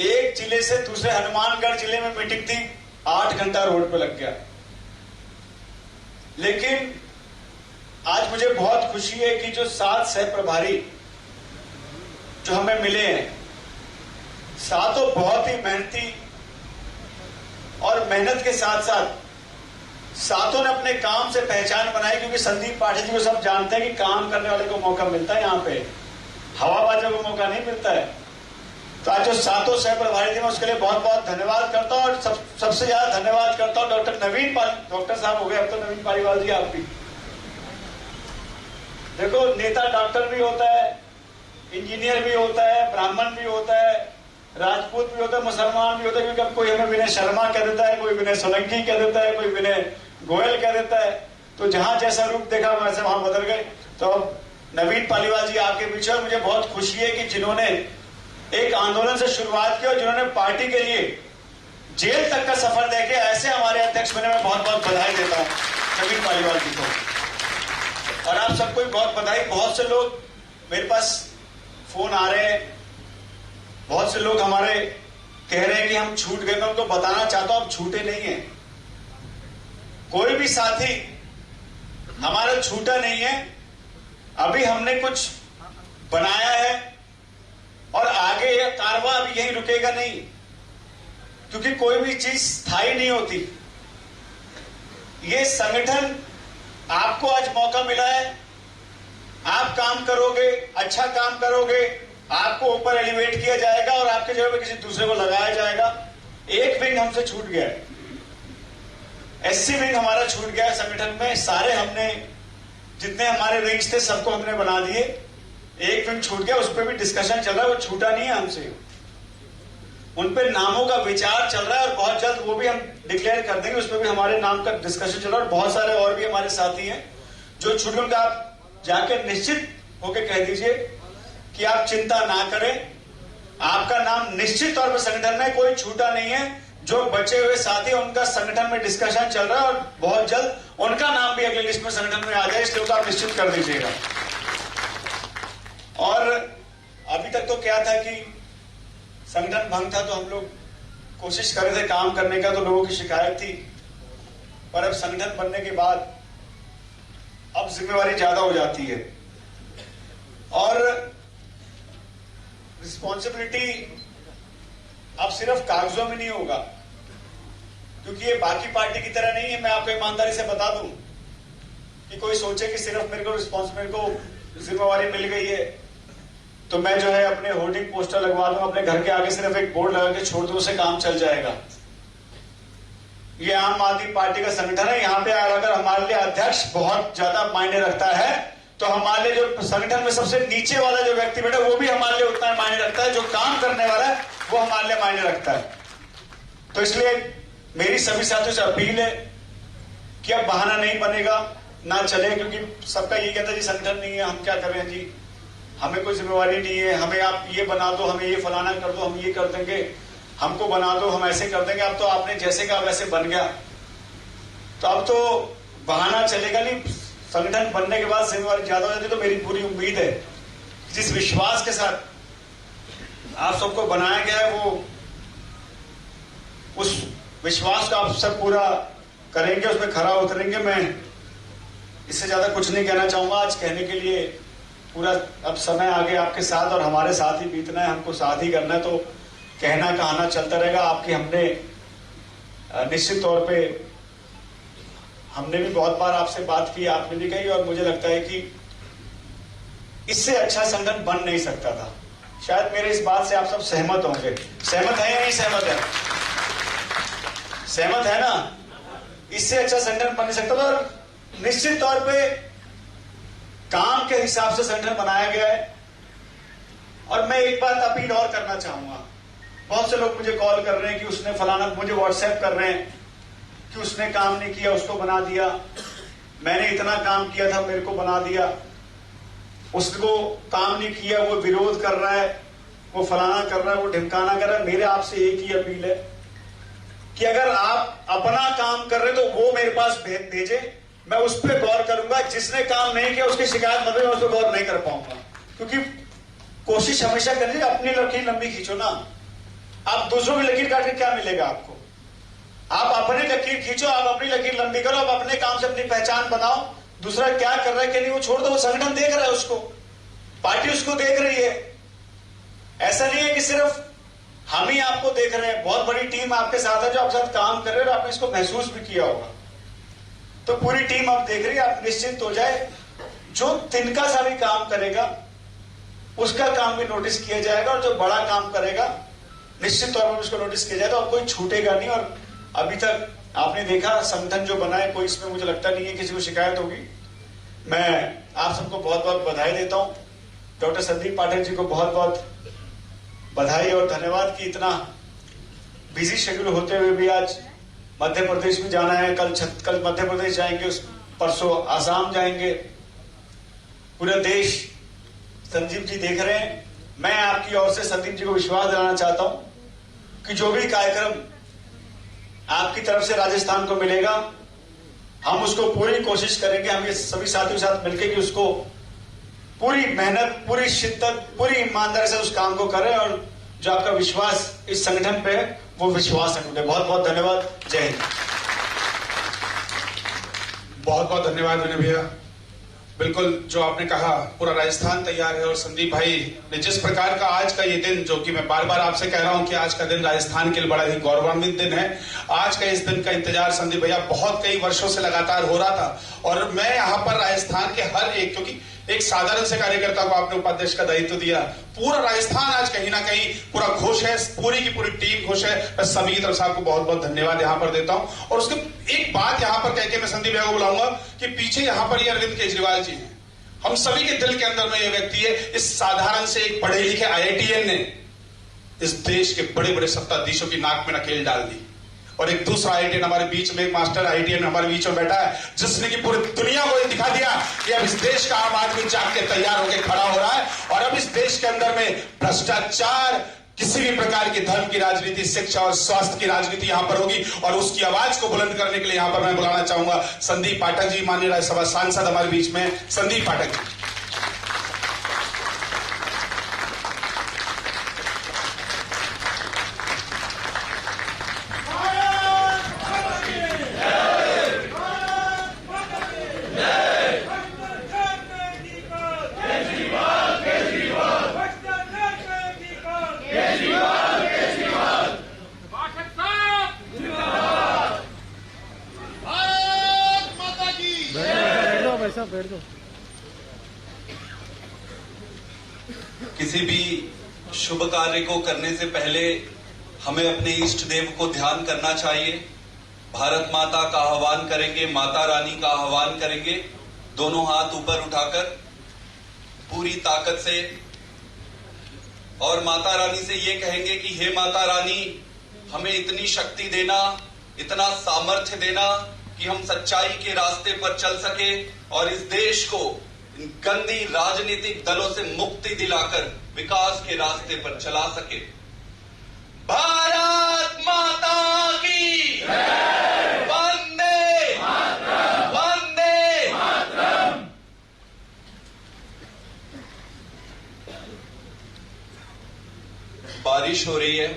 H: एक जिले से दूसरे हनुमानगढ़ जिले में मीटिंग थी, 8 घंटा रोड पे लग गया। लेकिन आज मुझे बहुत खुशी है कि जो 7 सह प्रभारी जो हमें मिले हैं, सातों बहुत ही मेहनती और मेहनत के साथ साथ सातों ने अपने काम से पहचान बनाई, क्योंकि संदीप पाठक जी को सब जानते हैं कि काम करने वाले को मौका मिलता है, यहाँ पे हवाबाजों को मौका नहीं मिलता है। तो आज जो सातों सह प्रभारी थे मैं उसके लिए बहुत बहुत धन्यवाद करता हूं और सबसे ज्यादा धन्यवाद करता हूं डॉक्टर साहब हो गए, अब तो नवीन पालीवाल जी आप भी। देखो, नेता डॉक्टर भी होता है, इंजीनियर भी होता है, ब्राह्मण भी होता है, राजपूत भी होता है, मुसलमान भी होता है, क्योंकि अब कोई हमें विनय शर्मा कह देता है, कोई विनय सोलंकी कह देता है, कोई विनय गोयल कह देता है। तो जहां जैसा रूप देखा वैसे वहां बदल गए। तो अब नवीन पालीवाल जी आपके पीछे, और मुझे बहुत खुशी है कि जिन्होंने एक आंदोलन से शुरुआत की और जिन्होंने पार्टी के लिए जेल तक का सफर देके ऐसे हमारे अध्यक्ष बने, मैं बहुत बहुत बधाई देता हूं नवीन पालीवाल जी को। और आप सबको भी बहुत बधाई। बहुत से लोग मेरे पास फोन आ रहे हैं, बहुत से लोग हमारे कह रहे हैं कि हम छूट गए। मैं उनको बताना चाहता हूं, अब छूटे नहीं है, कोई भी साथी हमारा छूटा नहीं है। अभी हमने कुछ बनाया है और आगे यह कारवां अभी यहीं रुकेगा नहीं, क्योंकि कोई भी चीज स्थायी नहीं होती। ये संगठन आपको आज मौका मिला है, आप काम करोगे, अच्छा काम करोगे, आपको ऊपर एलिवेट किया जाएगा और आपके जगह पे किसी दूसरे को लगाया जाएगा। एक विंग हमसे छूट गया है, एससी विंग हमारा छूट गया है संगठन में। सारे हमने जितने हमारे विंग्स थे सबको हमने बना दिए, एक विंग छूट गया, उस पर भी डिस्कशन चल रहा है, वो छूटा नहीं है हमसे। उन पे नामों का विचार चल रहा है और बहुत जल्द वो भी हम डिक्लेयर कर देंगे, उस पर भी हमारे नाम का डिस्कशन चल रहा है। और बहुत सारे और भी हमारे साथी हैं जो छूट गए, उनका आप जाकर निश्चित होकर कह दीजिए कि आप चिंता ना करें, आपका नाम निश्चित तौर पर संगठन में कोई छूटा नहीं है। जो बचे हुए साथी उनका संगठन में डिस्कशन चल रहा है और बहुत जल्द उनका नाम भी अगली लिस्ट में संगठन में आ जाए, इसलिए उसको आप निश्चित कर दीजिएगा। और अभी तक तो क्या था कि संगठन भंग था तो हम लोग कोशिश कर रहे थे काम करने का, तो लोगों की शिकायत थी। पर अब संगठन बनने के बाद अब जिम्मेवारी ज्यादा हो जाती है और रिस्पॉन्सिबिलिटी अब सिर्फ कागजों में नहीं होगा, क्योंकि ये बाकी पार्टी की तरह नहीं है। मैं आपको ईमानदारी से बता दूं कि कोई सोचे कि सिर्फ मेरे को जिम्मेवारी मिल गई है तो मैं जो है अपने होर्डिंग पोस्टर लगवा दूं, अपने घर के आगे सिर्फ एक बोर्ड लगा के छोड़ दूं, उससे काम चल जाएगा। ये आम आदमी पार्टी का संगठन है। यहाँ पे अगर हमारे लिए अध्यक्ष बहुत ज्यादा मायने रखता है तो हमारे लिए जो संगठन में सबसे नीचे वाला जो व्यक्ति बैठा वो भी हमारे लिए उतना मायने रखता है। जो काम करने वाला है वो हमारे लिए मायने रखता है। तो इसलिए मेरी सभी साथियों से अपील है कि अब बहाना नहीं बनेगा, ना चले, क्योंकि सबका ये कहता है जी संगठन नहीं है, हम क्या करें जी, हमें कोई जिम्मेवारी नहीं है, हमें आप ये बना दो, हमें ये फलाना कर दो, हम ये कर देंगे, हमको बना दो, हम ऐसे कर देंगे। अब तो आपने जैसे कहा वैसे बन गया, तो अब तो बहाना चलेगा नहीं। संगठन बनने के बाद जिम्मेवारी ज्यादा हो जाती। तो मेरी पूरी उम्मीद है जिस विश्वास के साथ आप सबको बनाया गया है, वो उस विश्वास को आप सब पूरा करेंगे, उसमें खरा उतरेंगे। मैं इससे ज्यादा कुछ नहीं कहना चाहूंगा। आज कहने के लिए पूरा अब समय आगे आपके साथ और हमारे साथ ही बीतना है, हमको साथ ही करना है, तो कहना कहाना चलता रहेगा। आपकी हमने निश्चित तौर पे हमने भी बहुत बार आपसे बात की, आपने भी कही, और मुझे लगता है कि इससे अच्छा संगठन बन नहीं सकता था। शायद मेरे इस बात से आप सब सहमत होंगे। सहमत है या नहीं सहमत है? सहमत है ना? इससे अच्छा संगठन बन नहीं सकता था। और निश्चित तौर पे काम के हिसाब से संगठन बनाया गया है। और मैं एक बात अपील और करना चाहूंगा। बहुत से लोग मुझे कॉल कर रहे हैं कि उसने फलाना, मुझे व्हाट्सएप कर रहे हैं कि उसने काम नहीं किया, उसको बना दिया, मैंने इतना काम किया था, मेरे को बना दिया, उसको काम नहीं किया, वो विरोध कर रहा है, वो फलाना कर रहा है, वो ढिमकाना कर रहा है। मेरे आपसे एक ही अपील है कि अगर आप अपना काम कर रहे तो वो मेरे पास भेजे, मैं उस पर गौर करूंगा। जिसने काम नहीं किया उसकी शिकायत मतलब मैं उस पर गौर नहीं कर पाऊंगा, क्योंकि कोशिश हमेशा करिए अपनी लकीर लंबी खींचो ना। आप दूसरों की लकीर काट के क्या मिलेगा आपको? आप अपनी लकीर खींचो, आप अपनी लकीर लंबी करो, आप अपने काम से अपनी पहचान बनाओ। दूसरा क्या कर रहा है कि नहीं वो छोड़ दो, वो संगठन देख रहा है उसको, पार्टी उसको देख रही है। ऐसा नहीं है कि सिर्फ हम ही आपको देख रहे हैं, बहुत बड़ी टीम आपके साथ है जो आपके साथ काम कर रहे हैं, और आपने इसको महसूस भी किया होगा। तो पूरी टीम आप देख रही है, आप निश्चिंत हो जाए। जो तिनका सा भी काम करेगा उसका काम भी नोटिस किया जाएगा, और जो बड़ा काम करेगा निश्चित तौर पर उसको नोटिस किया जाएगा, और कोई छूटेगा नहीं। और अभी तक आपने देखा संगठन जो बना है, कोई इसमें मुझे लगता नहीं है किसी को शिकायत होगी। मैं आप सबको बहुत बहुत बधाई देता हूं। डॉक्टर संदीप पाठक जी को बहुत बहुत बधाई और धन्यवाद कि इतना बिजी शेड्यूल होते हुए भी आज मध्य प्रदेश में जाना है, कल मध्य प्रदेश जाएंगे, परसों आसाम जाएंगे। पूरा देश संदीप जी देख रहे हैं। मैं आपकी ओर से संदीप जी को विश्वास दिलाना चाहता हूं कि जो भी कार्यक्रम आपकी तरफ से राजस्थान को मिलेगा, हम उसको पूरी कोशिश करेंगे, हम ये सभी साथियों के साथ मिलकर कि उसको पूरी मेहनत, पूरी शिद्दत, पूरी ईमानदारी से उस काम को करें, और जो आपका विश्वास इस संगठन पे है वो विश्वास है मुझे। बहुत बहुत धन्यवाद। जय हिंद।
A: बहुत बहुत धन्यवाद विनय भैया। बिल्कुल जो आपने कहा, पूरा राजस्थान तैयार है। और संदीप भाई ने जिस प्रकार का आज का ये दिन, जो कि मैं बार बार आपसे कह रहा हूं कि आज का दिन राजस्थान के लिए बड़ा ही गौरवान्वित दिन है। आज का इस दिन का इंतजार संदीप भैया बहुत कई वर्षों से लगातार हो रहा था, और मैं यहाँ पर राजस्थान के हर एक, क्योंकि एक साधारण से कार्यकर्ता को आपने उपाध्यक्ष का दायित्व दिया, पूरा राजस्थान आज कहीं ना कहीं पूरा खुश है, पूरी की पूरी टीम खुश है। मैं सभी की तरफ से आपको बहुत बहुत धन्यवाद यहाँ पर देता हूँ। और उसके एक बात यहाँ पर कह के मैं संदीप भैया को बुलाऊंगा कि पीछे यहाँ पर ये अरविंद केजरीवाल जी हैं। हम सभी के दिल के अंदर में ये व्यक्ति है। इस साधारण से एक पढ़े लिखे IITN ने इस देश के बड़े बड़े सत्ताधीशों की नाक में नकेल डाल दी, और एक दूसरा IITN हमारे बीच में, एक मास्टर IITN हमारे बीच में बैठा है, जिसने की पूरी दुनिया को दिखा दिया कि अब इस देश का आम आदमी जाग के तैयार होकर खड़ा हो रहा है। और अब इस देश के अंदर में भ्रष्टाचार, किसी भी प्रकार की धर्म की राजनीति, शिक्षा और स्वास्थ्य की राजनीति यहां पर होगी, और उसकी आवाज को बुलंद करने के लिए यहां पर मैं बुलाना चाहूंगा संदीप पाठक जी, माननीय राज्यसभा सांसद हमारे बीच में संदीप पाठक जी।
C: बैठ दो।
I: किसी भी शुभ कार्य को करने से पहले हमें अपने इष्ट देव को ध्यान करना चाहिए। भारत माता का आह्वान करेंगे, माता रानी का आह्वान करेंगे, दोनों हाथ ऊपर उठाकर पूरी ताकत से और माता रानी से ये कहेंगे कि हे माता रानी, हमें इतनी शक्ति देना, इतना सामर्थ्य देना कि हम सच्चाई के रास्ते पर चल सके और इस देश को इन गंदी राजनीतिक दलों से मुक्ति दिलाकर विकास के रास्ते पर चला सके। भारत माता की वंदे वंदे मातरम। बारिश हो रही है,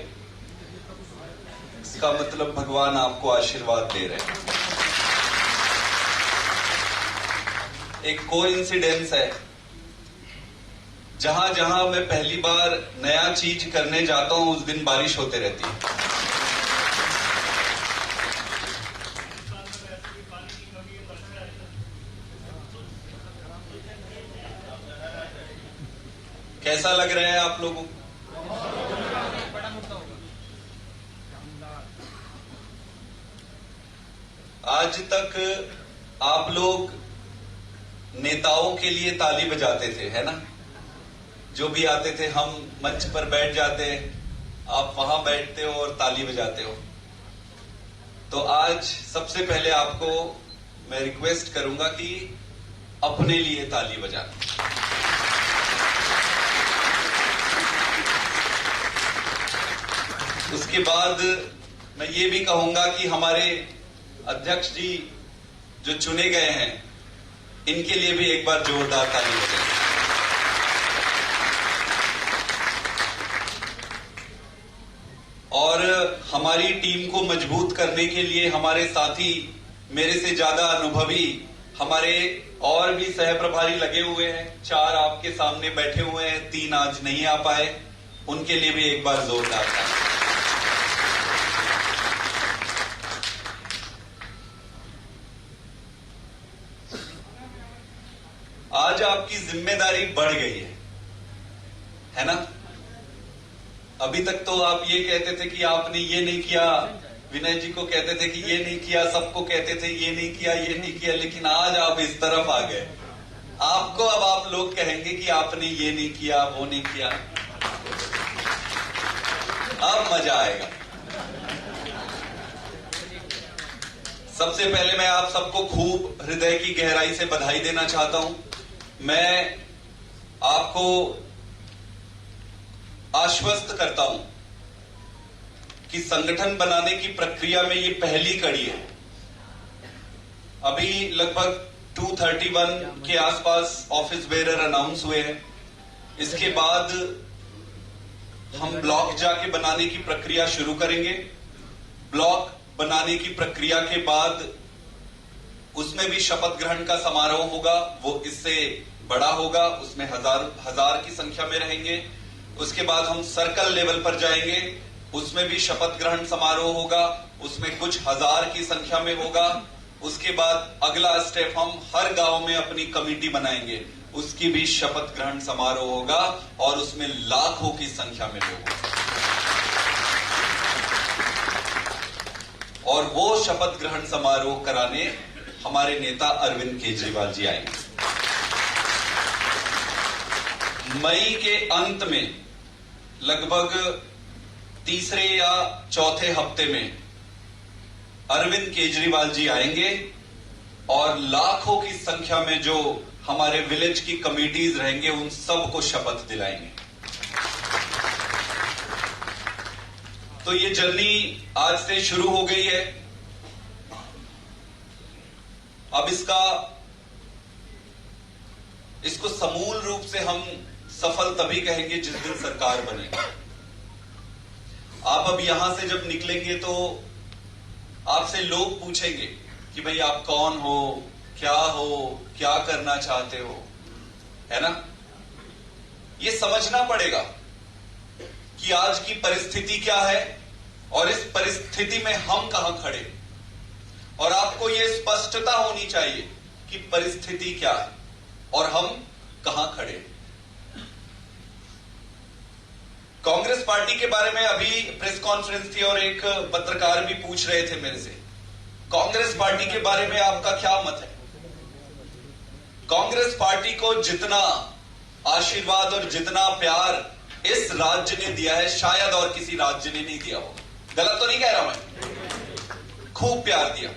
I: इसका मतलब भगवान आपको आशीर्वाद दे रहे हैं। एक कोइंसिडेंस है, जहां जहां मैं पहली बार नया चीज करने जाता हूं उस दिन बारिश होते रहती है। कैसा लग रहा है आप लोगों को? आज तक आप लोग नेताओं के लिए ताली बजाते थे, है ना? जो भी आते थे, हम मंच पर बैठ जाते, आप वहां बैठते हो और ताली बजाते हो। तो आज सबसे पहले आपको मैं रिक्वेस्ट करूंगा कि अपने लिए ताली बजाना। उसके बाद मैं ये भी कहूंगा कि हमारे अध्यक्ष जी जो चुने गए हैं, इनके लिए भी एक बार जोरदार ताली बजाएं। और हमारी टीम को मजबूत करने के लिए हमारे साथी, मेरे से ज्यादा अनुभवी हमारे और भी सह प्रभारी लगे हुए हैं। 4 आपके सामने बैठे हुए हैं, 3 आज नहीं आ पाए, उनके लिए भी एक बार जोरदार ताली। आज आपकी जिम्मेदारी बढ़ गई है ना? अभी तक तो आप ये कहते थे कि आपने ये नहीं किया, विनय जी को कहते थे कि ये नहीं किया, सबको कहते थे ये नहीं किया, ये नहीं किया, लेकिन आज आप इस तरफ आ गए। आपको अब आप लोग कहेंगे कि आपने ये नहीं किया, वो नहीं किया। अब मजा आएगा। सबसे पहले मैं आप सबको खूब हृदय की गहराई से बधाई देना चाहता हूं। मैं आपको आश्वस्त करता हूं कि संगठन बनाने की प्रक्रिया में ये पहली कड़ी है। अभी लगभग 231 के आसपास ऑफिस बेरर अनाउंस हुए हैं। इसके बाद हम ब्लॉक जाके बनाने की प्रक्रिया शुरू करेंगे। ब्लॉक बनाने की प्रक्रिया के बाद उसमें भी शपथ ग्रहण का समारोह होगा, वो इससे बड़ा होगा, उसमें हजार की संख्या में रहेंगे। उसके बाद हम सर्कल लेवल पर जाएंगे, उसमें भी शपथ ग्रहण समारोह होगा, उसमें कुछ हजार की संख्या में होगा। उसके बाद अगला स्टेप, हम हर गांव में अपनी कमेटी बनाएंगे, उसकी भी शपथ ग्रहण समारोह होगा और उसमें लाखों की संख्या में लोग होंगे। और वो शपथ ग्रहण समारोह कराने हमारे नेता अरविंद केजरीवाल जी आएंगे। मई के अंत में लगभग तीसरे या चौथे हफ्ते में अरविंद केजरीवाल जी आएंगे और लाखों की संख्या में जो हमारे विलेज की कमेटीज रहेंगे उन सबको शपथ दिलाएंगे। तो ये जर्नी आज से शुरू हो गई है। अब इसको समूल रूप से हम सफल तभी कहेंगे जिस दिन सरकार बनेगी। आप अब यहां से जब निकलेंगे तो आपसे लोग पूछेंगे कि भाई आप कौन हो, क्या करना चाहते हो, है ना? ये समझना पड़ेगा कि आज की परिस्थिति क्या है और इस परिस्थिति में हम कहां खड़े। और आपको ये स्पष्टता होनी चाहिए कि परिस्थिति क्या है और हम कहां खड़े। कांग्रेस पार्टी के बारे में अभी प्रेस कॉन्फ्रेंस थी और एक पत्रकार भी पूछ रहे थे मेरे से, कांग्रेस पार्टी के बारे में आपका क्या मत है? कांग्रेस पार्टी को जितना आशीर्वाद और जितना प्यार इस राज्य ने दिया है, शायद और किसी राज्य ने नहीं दिया हो। गलत तो नहीं कह रहा मैं? खूब प्यार दिया।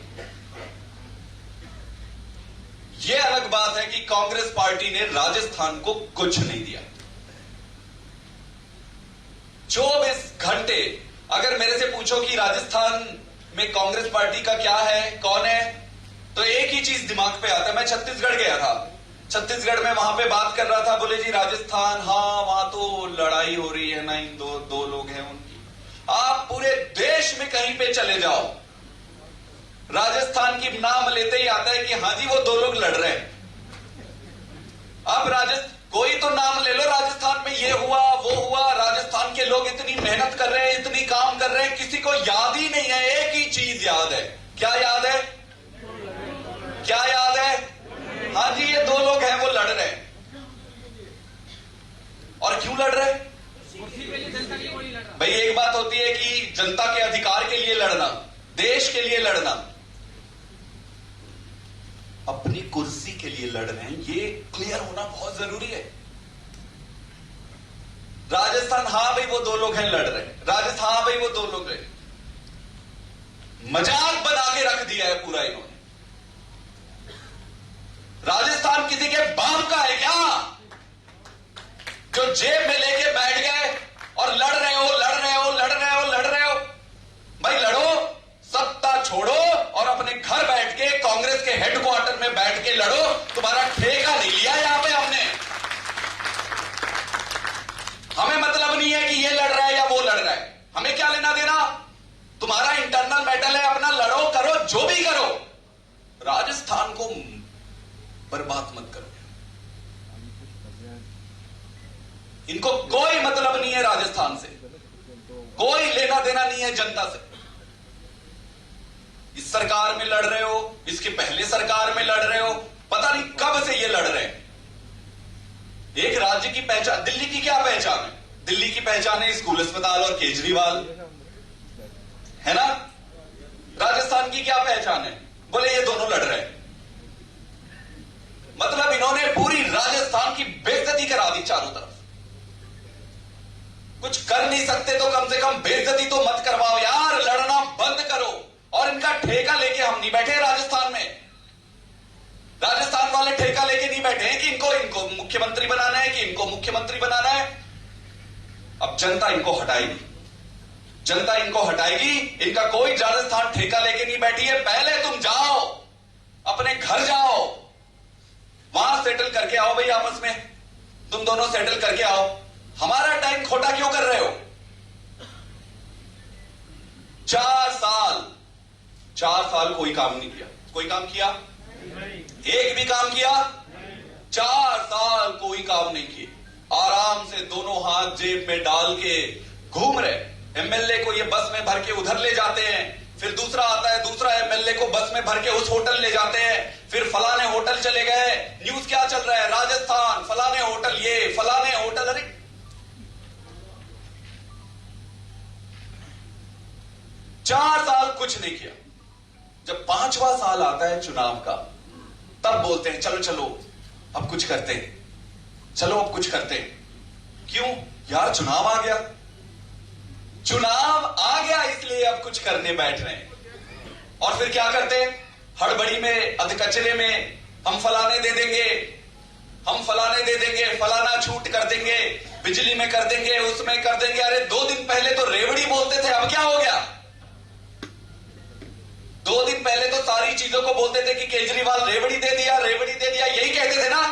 I: यह अलग बात है कि कांग्रेस पार्टी ने राजस्थान को कुछ नहीं दिया। 24 घंटे अगर मेरे से पूछो कि राजस्थान में कांग्रेस पार्टी का क्या है, कौन है, तो एक ही चीज दिमाग पे आता है। मैं छत्तीसगढ़ गया था, छत्तीसगढ़ में वहां पे बात कर रहा था, बोले जी राजस्थान, हाँ वहां तो लड़ाई हो रही है ना, इन दो लोग हैं उनकी। आप पूरे देश में कहीं पे चले जाओ, राजस्थान की नाम लेते ही आता है कि हाँ जी वो दो लोग लड़ रहे हैं। अब कोई तो नाम ले लो, राजस्थान में ये हुआ वो हुआ, राजस्थान के लोग इतनी मेहनत कर रहे हैं, इतनी काम कर रहे हैं, किसी को याद ही नहीं है। एक ही चीज याद है। क्या याद है? क्या याद है? हाँ जी ये दो लोग हैं वो लड़ रहे हैं। और क्यों लड़ रहे हैं भाई? एक बात होती है कि जनता के अधिकार के लिए लड़ना, देश के लिए लड़ना, अपनी कुर्सी के लिए लड़ रहे हैं, ये क्लियर होना बहुत जरूरी है। राजस्थान, हाँ भाई वो दो लोग हैं लड़ रहे हैं, राजस्थान, हाँ भाई वो दो लोग हैं। मजाक बना के रख दिया है पूरा इन्होंने। राजस्थान किसी के बाप का है क्या जो जेब में लेके बैठ गए और लड़ रहे हो, लड़ रहे हो, लड़ रहे हो, लड़ रहे हो? भाई लड़ो, सत्ता छोड़ो और अपने घर बैठ के कांग्रेस के हेडक्वार्टर में बैठ के लड़ो। तुम्हारा ठेका नहीं लिया यहां पे हमने। हमें मतलब नहीं है कि ये लड़ रहा है या वो लड़ रहा है, हमें क्या लेना देना। तुम्हारा इंटरनल मैटर है, अपना लड़ो, करो जो भी करो, राजस्थान को बर्बाद मत करो। इनको कोई मतलब नहीं है राजस्थान से, कोई लेना देना नहीं है जनता से। इस सरकार में लड़ रहे हो, इसके पहले सरकार में लड़ रहे हो, पता नहीं कब से ये लड़ रहे हैं। एक राज्य की पहचान, दिल्ली की क्या पहचान है? दिल्ली की पहचान है स्कूल, अस्पताल और केजरीवाल, है ना? राजस्थान की क्या पहचान है? बोले ये दोनों लड़ रहे हैं। मतलब इन्होंने पूरी राजस्थान की बेइज्जती करा दी चारों तरफ। कुछ कर नहीं सकते तो कम से कम बेइज्जती तो मत करवाओ यार, लड़ना बंद करो। और इनका ठेका लेके हम नहीं बैठे राजस्थान में। राजस्थान वाले ठेका लेके नहीं बैठे हैं कि इनको मुख्यमंत्री बनाना है, कि इनको मुख्यमंत्री बनाना है। अब जनता इनको हटाएगी, जनता इनको हटाएगी। इनका कोई राजस्थान ठेका लेके नहीं बैठी है। पहले तुम जाओ, अपने घर जाओ, वहां सेटल करके आओ भाई, आपस में तुम दोनों सेटल करके आओ। हमारा टाइम खोटा क्यों कर रहे हो? 4 साल कोई काम नहीं किया। कोई काम किया? एक भी काम किया? 4 साल कोई काम नहीं किए। आराम से दोनों हाथ जेब में डाल के घूम रहे। एमएलए को ये बस में भर के उधर ले जाते हैं, फिर दूसरा आता है, दूसरा एमएलए को बस में भर के उस होटल ले जाते हैं, फिर फलाने होटल चले गए। न्यूज क्या चल रहा है? राजस्थान फलाने होटल, ये फलाने होटल। अरे 4 साल कुछ नहीं किया। जब 5वां साल आता है चुनाव का, तब बोलते हैं चलो चलो अब कुछ करते हैं, चलो अब कुछ करते हैं। क्यों यार? चुनाव आ गया, चुनाव आ गया इसलिए अब कुछ करने बैठ रहे हैं। और फिर क्या करते हैं? हड़बड़ी में, अधकचरे में, हम फलाने दे देंगे, हम फलाने दे देंगे, फलाना छूट कर देंगे, बिजली में कर देंगे, उसमें कर देंगे। अरे 2 दिन पहले तो रेवड़ी बोलते थे, अब क्या हो गया? 2 दिन पहले तो सारी चीजों को बोलते थे कि केजरीवाल रेवड़ी दे दिया, रेवड़ी दे दिया, यही कहते थे ना।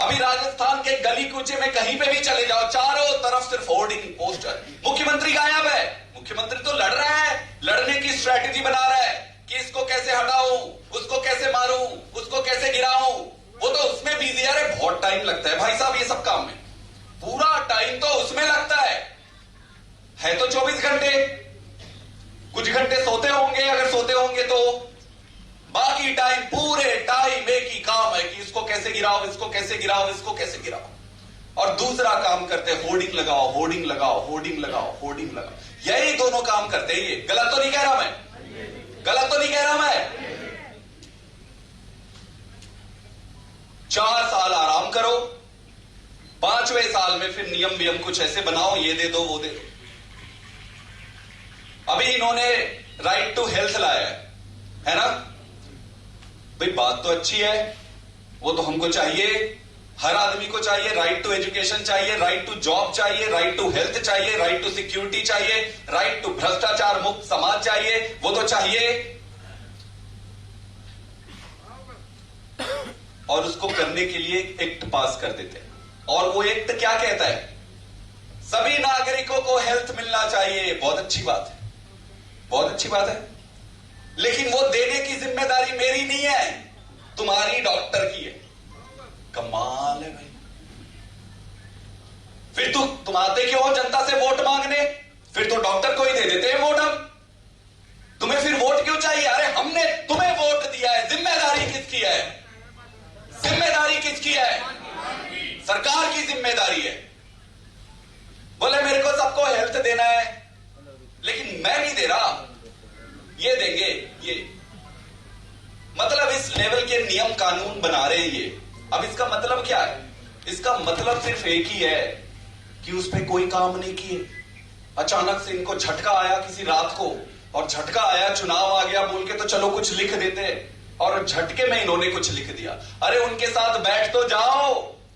I: अभी राजस्थान के गली कूचे में कहीं पे भी चले जाओ, चारों तरफ सिर्फ होर्डिंग, पोस्टर। मुख्यमंत्री गायब है। मुख्यमंत्री तो लड़ रहा है, लड़ने की स्ट्रैटेजी बना रहा है कि इसको कैसे हटाऊं, उसको कैसे मारूं, उसको कैसे गिराऊं। वो तो उसमें बिजी है। अरे बहुत टाइम लगता है भाई साहब ये सब काम में, पूरा टाइम तो उसमें लगता है तो 24 घंटे। कुछ घंटे सोते होंगे, अगर सोते होंगे तो बाकी टाइम, पूरे टाइम एक ही काम है कि इसको कैसे गिराओ, इसको कैसे गिराओ, इसको कैसे गिराओ। और दूसरा काम करते हैं होर्डिंग लगाओ, होर्डिंग लगाओ, होर्डिंग लगाओ, होर्डिंग लगाओ। यही दोनों काम करते हैं। ये गलत तो नहीं कह रहा मैं? गलत तो नहीं कह रहा मैं? 4 साल आराम करो, 5 5वें साल में फिर नियम वियम कुछ ऐसे बनाओ, ये दे दो वो दे दो। अभी इन्होंने राइट टू हेल्थ लाया है ना भाई, बात तो अच्छी है, वो तो हमको चाहिए, हर आदमी को चाहिए। राइट टू एजुकेशन चाहिए, राइट टू जॉब चाहिए, राइट टू हेल्थ चाहिए, राइट टू सिक्योरिटी चाहिए, राइट टू भ्रष्टाचार मुक्त समाज चाहिए, वो तो चाहिए। और उसको करने के लिए एक्ट पास कर देते हैं, और वो एक्ट क्या कहता है? सभी नागरिकों को हेल्थ मिलना चाहिए। बहुत अच्छी बात है, बहुत अच्छी बात है, लेकिन वो देने की जिम्मेदारी मेरी नहीं है, तुम्हारी डॉक्टर की है। कमाल है भाई। फिर तुम आते क्यों हो जनता से वोट मांगने? फिर तो डॉक्टर को ही दे देते हैं वोट हम। तुम्हें फिर वोट क्यों चाहिए? अरे हमने तुम्हें वोट दिया है, जिम्मेदारी किसकी है? जिम्मेदारी किसकी है? सरकार की जिम्मेदारी है। बोले मेरे को सबको हेल्थ देना है, लेकिन मैं नहीं दे रहा, ये देंगे। ये मतलब इस लेवल के नियम कानून बना रहे हैं ये। अब इसका मतलब क्या है? इसका मतलब सिर्फ एक ही है कि उस पर कोई काम नहीं किए। अचानक से इनको झटका आया किसी रात को, और झटका आया, चुनाव आ गया बोल के तो चलो कुछ लिख देते, और झटके में इन्होंने कुछ लिख दिया। अरे उनके साथ बैठ तो जाओ,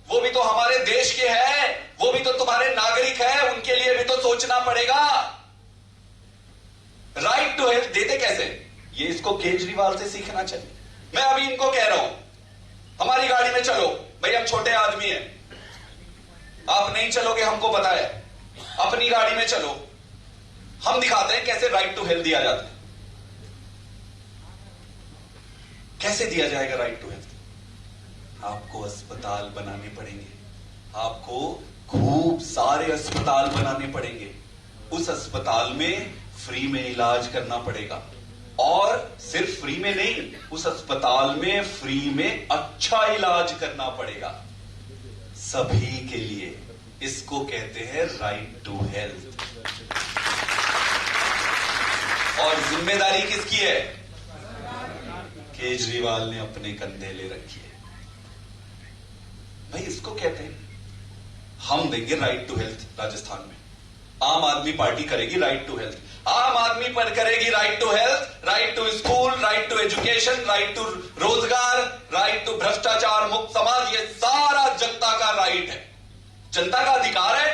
I: वो भी तो हमारे देश के हैं, वो भी तो तुम्हारे नागरिक हैं, उनके लिए भी तो सोचना पड़ेगा। राइट टू हेल्थ देते कैसे? ये इसको केजरीवाल से सीखना चाहिए। मैं अभी इनको कह रहा हूं, हमारी गाड़ी में चलो भाई, हम छोटे आदमी हैं, आप नहीं चलोगे हमको पता है, अपनी गाड़ी में चलो, हम दिखाते हैं कैसे राइट टू हेल्थ दिया जाता है। कैसे दिया जाएगा राइट टू हेल्थ? आपको अस्पताल बनाने पड़ेंगे, आपको खूब सारे अस्पताल बनाने पड़ेंगे। उस अस्पताल में फ्री में इलाज करना पड़ेगा, और सिर्फ फ्री में नहीं, उस अस्पताल में फ्री में अच्छा इलाज करना पड़ेगा सभी के लिए। इसको कहते हैं राइट टू हेल्थ। और जिम्मेदारी किसकी है? केजरीवाल ने अपने कंधे ले रखी है भाई। इसको कहते हैं हम देंगे राइट टू हेल्थ। राजस्थान में आम आदमी पार्टी करेगी राइट टू हेल्थ, आम आदमी पर करेगी right to health, right to school, right to education, right to रोजगार, राइट टू भ्रष्टाचार मुक्त समाज। ये सारा जनता का राइट है, जनता का अधिकार है।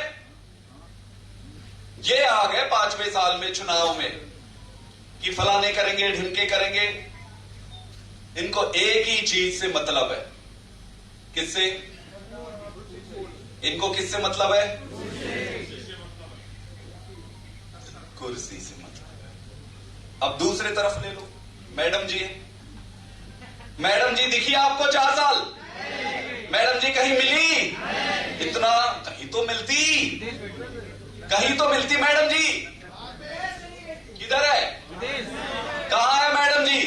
I: ये आ गए 5वें साल में चुनाव में कि फलाने करेंगे, ढिमके करेंगे। इनको एक ही चीज से मतलब है। किससे? इनको किससे मतलब है? कुर्सी से मतलब। अब दूसरे तरफ ले लो, मैडम जी है। मैडम जी दिखी आपको 4 साल? मैडम जी कहीं मिली? इतना कहीं तो मिलती, कहीं तो मिलती मैडम जी। किधर है? कहां है मैडम जी?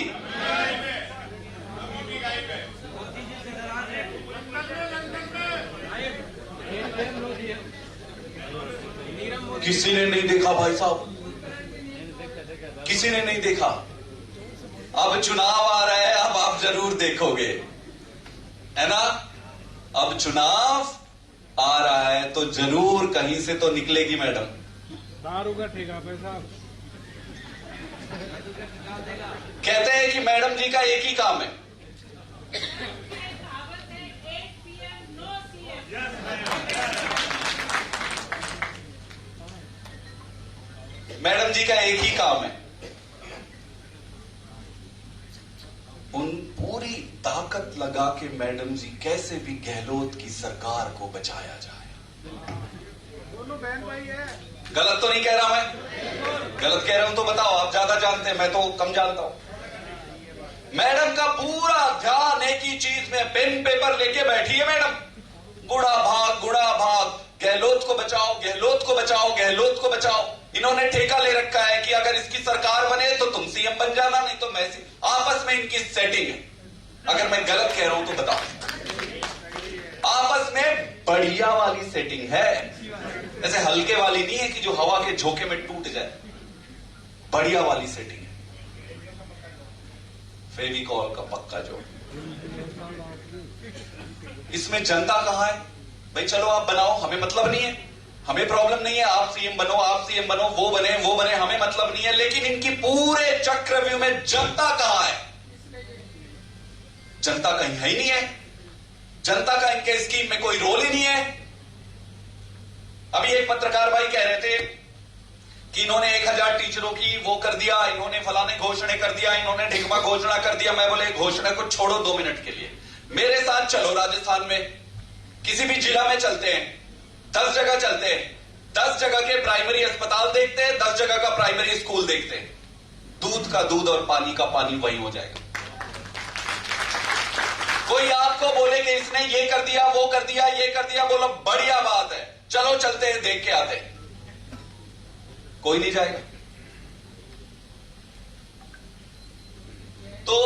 I: किसी ने नहीं देखा भाई साहब, किसी ने नहीं देखा। अब चुनाव आ रहा है, अब आप जरूर देखोगे, है ना? अब चुनाव आ रहा है तो जरूर कहीं से तो निकलेगी मैडम।
C: दारू का ठेका पे साहब।
I: कहते हैं कि मैडम जी का एक ही काम है, मैडम जी का एक ही काम है, उन पूरी ताकत लगा के मैडम जी कैसे भी गहलोत की सरकार को बचाया जाए।
C: दोनों बहन भाई है।
I: गलत तो नहीं कह रहा मैं? गलत कह रहा हूं तो बताओ, आप ज्यादा जानते हैं, मैं तो कम जानता हूं। मैडम का पूरा ध्यान एक ही चीज में, पेन पेपर लेके बैठी है मैडम। गुड़ा भाग, गहलोत को बचाओ, गहलोत को बचाओ, गहलोत को बचाओ। इन्होंने ठेका ले रखा है कि अगर इसकी सरकार बने तो तुम सीएम बन जाना, नहीं तो मैं। आपस में इनकी सेटिंग है। अगर मैं गलत कह रहा हूं तो बताओ। आपस में बढ़िया वाली सेटिंग है, ऐसे हल्के वाली नहीं है कि जो हवा के झोंके में टूट जाए। बढ़िया वाली सेटिंग है, फेविकॉल का पक्का जो। इसमें जनता कहां है? भाई चलो आप बनाओ, हमें मतलब नहीं है, हमें प्रॉब्लम नहीं है, आप सीएम बनो, आप सीएम बनो, वो बने, हमें मतलब नहीं है। लेकिन इनकी पूरे चक्रव्यूह में जनता कहां है? जनता कहीं है ही नहीं है। जनता का इनके स्कीम में कोई रोल ही नहीं है। अभी एक पत्रकार भाई कह रहे थे कि इन्होंने 1000 टीचरों की वो कर दिया, इन्होंने फलाने घोषणा कर दिया, इन्होंने ढिकमा घोषणा कर दिया। मैं बोले घोषणा को छोड़ो 2 मिनट के लिए, मेरे साथ चलो राजस्थान में, किसी भी जिला में चलते हैं, 10 जगह चलते हैं, 10 जगह के प्राइमरी अस्पताल देखते हैं, 10 जगह का प्राइमरी स्कूल देखते हैं। दूध का दूध और पानी का पानी वही हो जाएगा। कोई आपको बोले कि इसने ये कर दिया, वो कर दिया, ये कर दिया, बोलो बढ़िया बात है, चलो चलते हैं, देख के आते हैं। कोई नहीं जाएगा। तो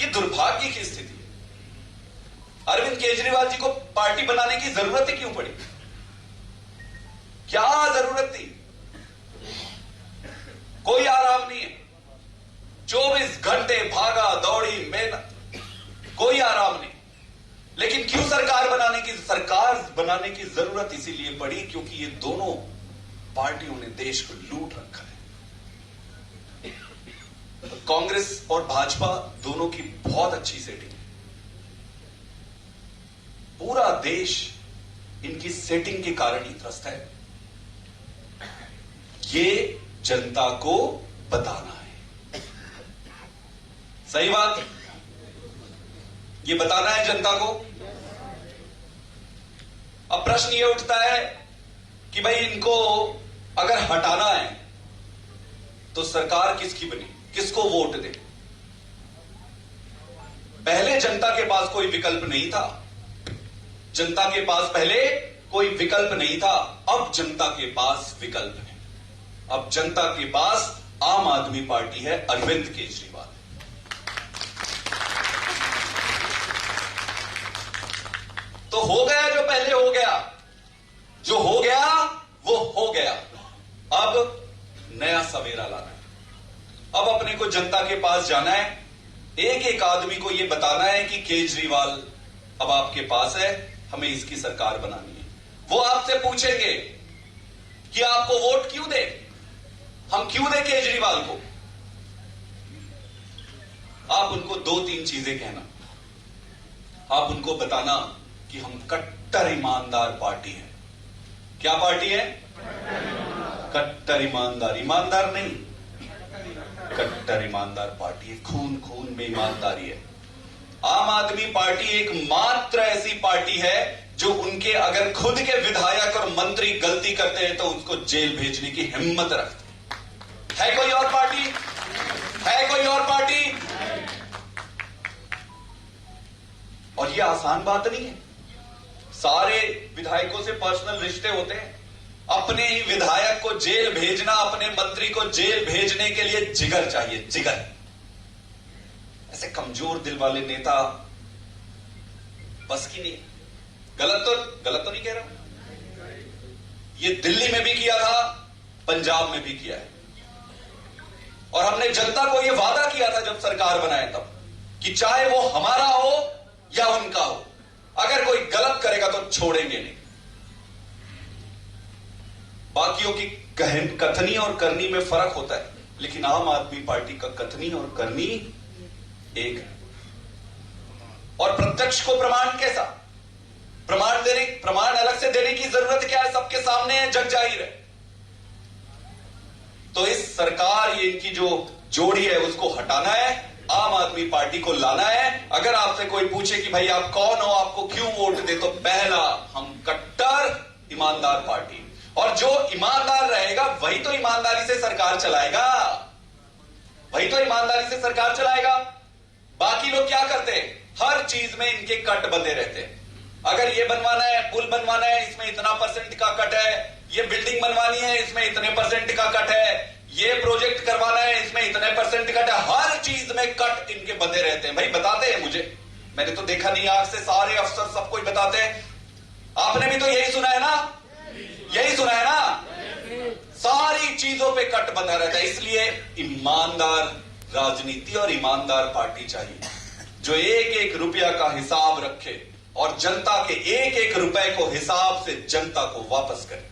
I: ये दुर्भाग्य की स्थिति है। अरविंद केजरीवाल जी को पार्टी बनाने की जरूरत ही क्यों पड़ी? क्या जरूरत थी? कोई आराम नहीं है, 24 घंटे भागा दौड़ी मेहनत, कोई आराम नहीं। लेकिन क्यों सरकार बनाने की जरूरत इसीलिए पड़ी क्योंकि ये दोनों पार्टियों ने देश को लूट रखा है। कांग्रेस और भाजपा दोनों की बहुत अच्छी सेटिंग है। पूरा देश इनकी सेटिंग के कारण ही त्रस्त है। ये जनता को बताना है। सही बात, ये बताना है जनता को। अब प्रश्न ये उठता है कि भाई इनको अगर हटाना है तो सरकार किसकी बनी, किसको वोट दे? पहले जनता के पास कोई विकल्प नहीं था। जनता के पास पहले कोई विकल्प नहीं था, अब जनता के पास विकल्प है। अब जनता के पास आम आदमी पार्टी है, अरविंद केजरीवाल। तो हो गया जो पहले हो गया, जो हो गया वो हो गया। अब नया सवेरा लाना है। अब अपने को जनता के पास जाना है, एक एक आदमी को यह बताना है कि केजरीवाल अब आपके पास है, हमें इसकी सरकार बनानी है। वो आपसे पूछेंगे कि आपको वोट क्यों दे, हम क्यों दे केजरीवाल को? आप उनको 2-3 चीजें कहना। आप उनको बताना कि हम कट्टर ईमानदार पार्टी है। क्या पार्टी है? कट्टर ईमानदार, ईमानदार नहीं, कट्टर ईमानदार पार्टी है। खून खून में ईमानदारी है। आम आदमी पार्टी एकमात्र ऐसी पार्टी है जो उनके अगर खुद के विधायक और मंत्री गलती करते हैं तो उसको जेल भेजने की हिम्मत रखते है। कोई और पार्टी है? कोई और पार्टी? और ये आसान बात नहीं है। सारे विधायकों से पर्सनल रिश्ते होते हैं। अपने ही विधायक को जेल भेजना, अपने मंत्री को जेल भेजने के लिए जिगर चाहिए, जिगर। ऐसे कमजोर दिल वाले नेता बस की नहीं। गलत तो नहीं कह रहा हूं। ये दिल्ली में भी किया था, पंजाब में भी किया है। और हमने जनता को यह वादा किया था जब सरकार बनाए तब, कि चाहे वो हमारा हो या उनका हो, अगर कोई गलत करेगा तो छोड़ेंगे नहीं। बाकियों की कथनी और करनी में फर्क होता है, लेकिन आम आदमी पार्टी का कथनी और करनी एक है। और प्रत्यक्ष को प्रमाण कैसा? प्रमाण अलग से देने की जरूरत क्या है? सबके सामने है, जग जाहिर है। तो इस सरकार, ये इनकी जो जोड़ी है उसको हटाना है, आम आदमी पार्टी को लाना है। अगर आपसे कोई पूछे कि भाई आप कौन हो, आपको क्यों वोट दे, तो पहला, हम कट्टर ईमानदार पार्टी। और जो ईमानदार रहेगा वही तो ईमानदारी से सरकार चलाएगा, वही तो ईमानदारी से सरकार चलाएगा। बाकी लोग क्या करते हैं? हर चीज में इनके कट बंधे रहते हैं। अगर ये बनवाना है, पुल बनवाना है, इसमें इतना % का कट है, ये बिल्डिंग बनवानी है, इसमें इतने % का कट है, ये प्रोजेक्ट करवाना है, इसमें इतने % कट है। हर चीज में कट इनके बंधे रहते हैं। भाई बताते हैं मुझे, मैंने तो देखा नहीं, आग से सारे अफसर सबको बताते हैं। आपने भी तो यही सुना है ना, यही सुना है ना, सारी चीजों पे कट बंधा रहता है। इसलिए ईमानदार राजनीति और ईमानदार पार्टी चाहिए, जो एक एक रुपया का हिसाब रखे और जनता के एक एक रुपए को हिसाब से जनता को वापस करें।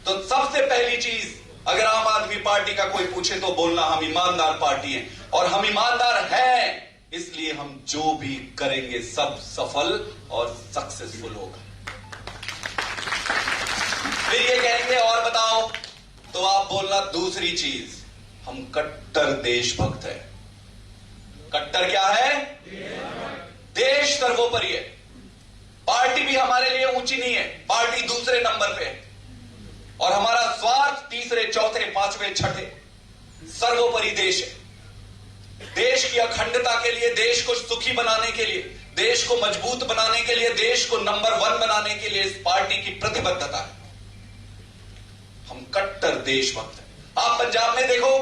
I: तो सबसे पहली चीज, अगर आम आदमी पार्टी का कोई पूछे तो बोलना हम ईमानदार पार्टी हैं, और हम ईमानदार हैं इसलिए हम जो भी करेंगे सब सफल और सक्सेसफुल होगा। फिर ये कहेंगे और बताओ, तो आप बोलना दूसरी चीज, हम कट्टर देशभक्त है। कट्टर क्या है? देश सर्वोपरि है। पार्टी भी हमारे लिए ऊंची नहीं है, पार्टी दूसरे नंबर पे है, और हमारा स्वार्थ तीसरे, चौथे, पांचवें, छठे। सर्वोपरि देश है। देश की अखंडता के लिए, देश को सुखी बनाने के लिए, देश को मजबूत बनाने के लिए, देश को नंबर 1 बनाने के लिए इस पार्टी की प्रतिबद्धता है। हम कट्टर देशभक्त हैं। आप पंजाब में देखो,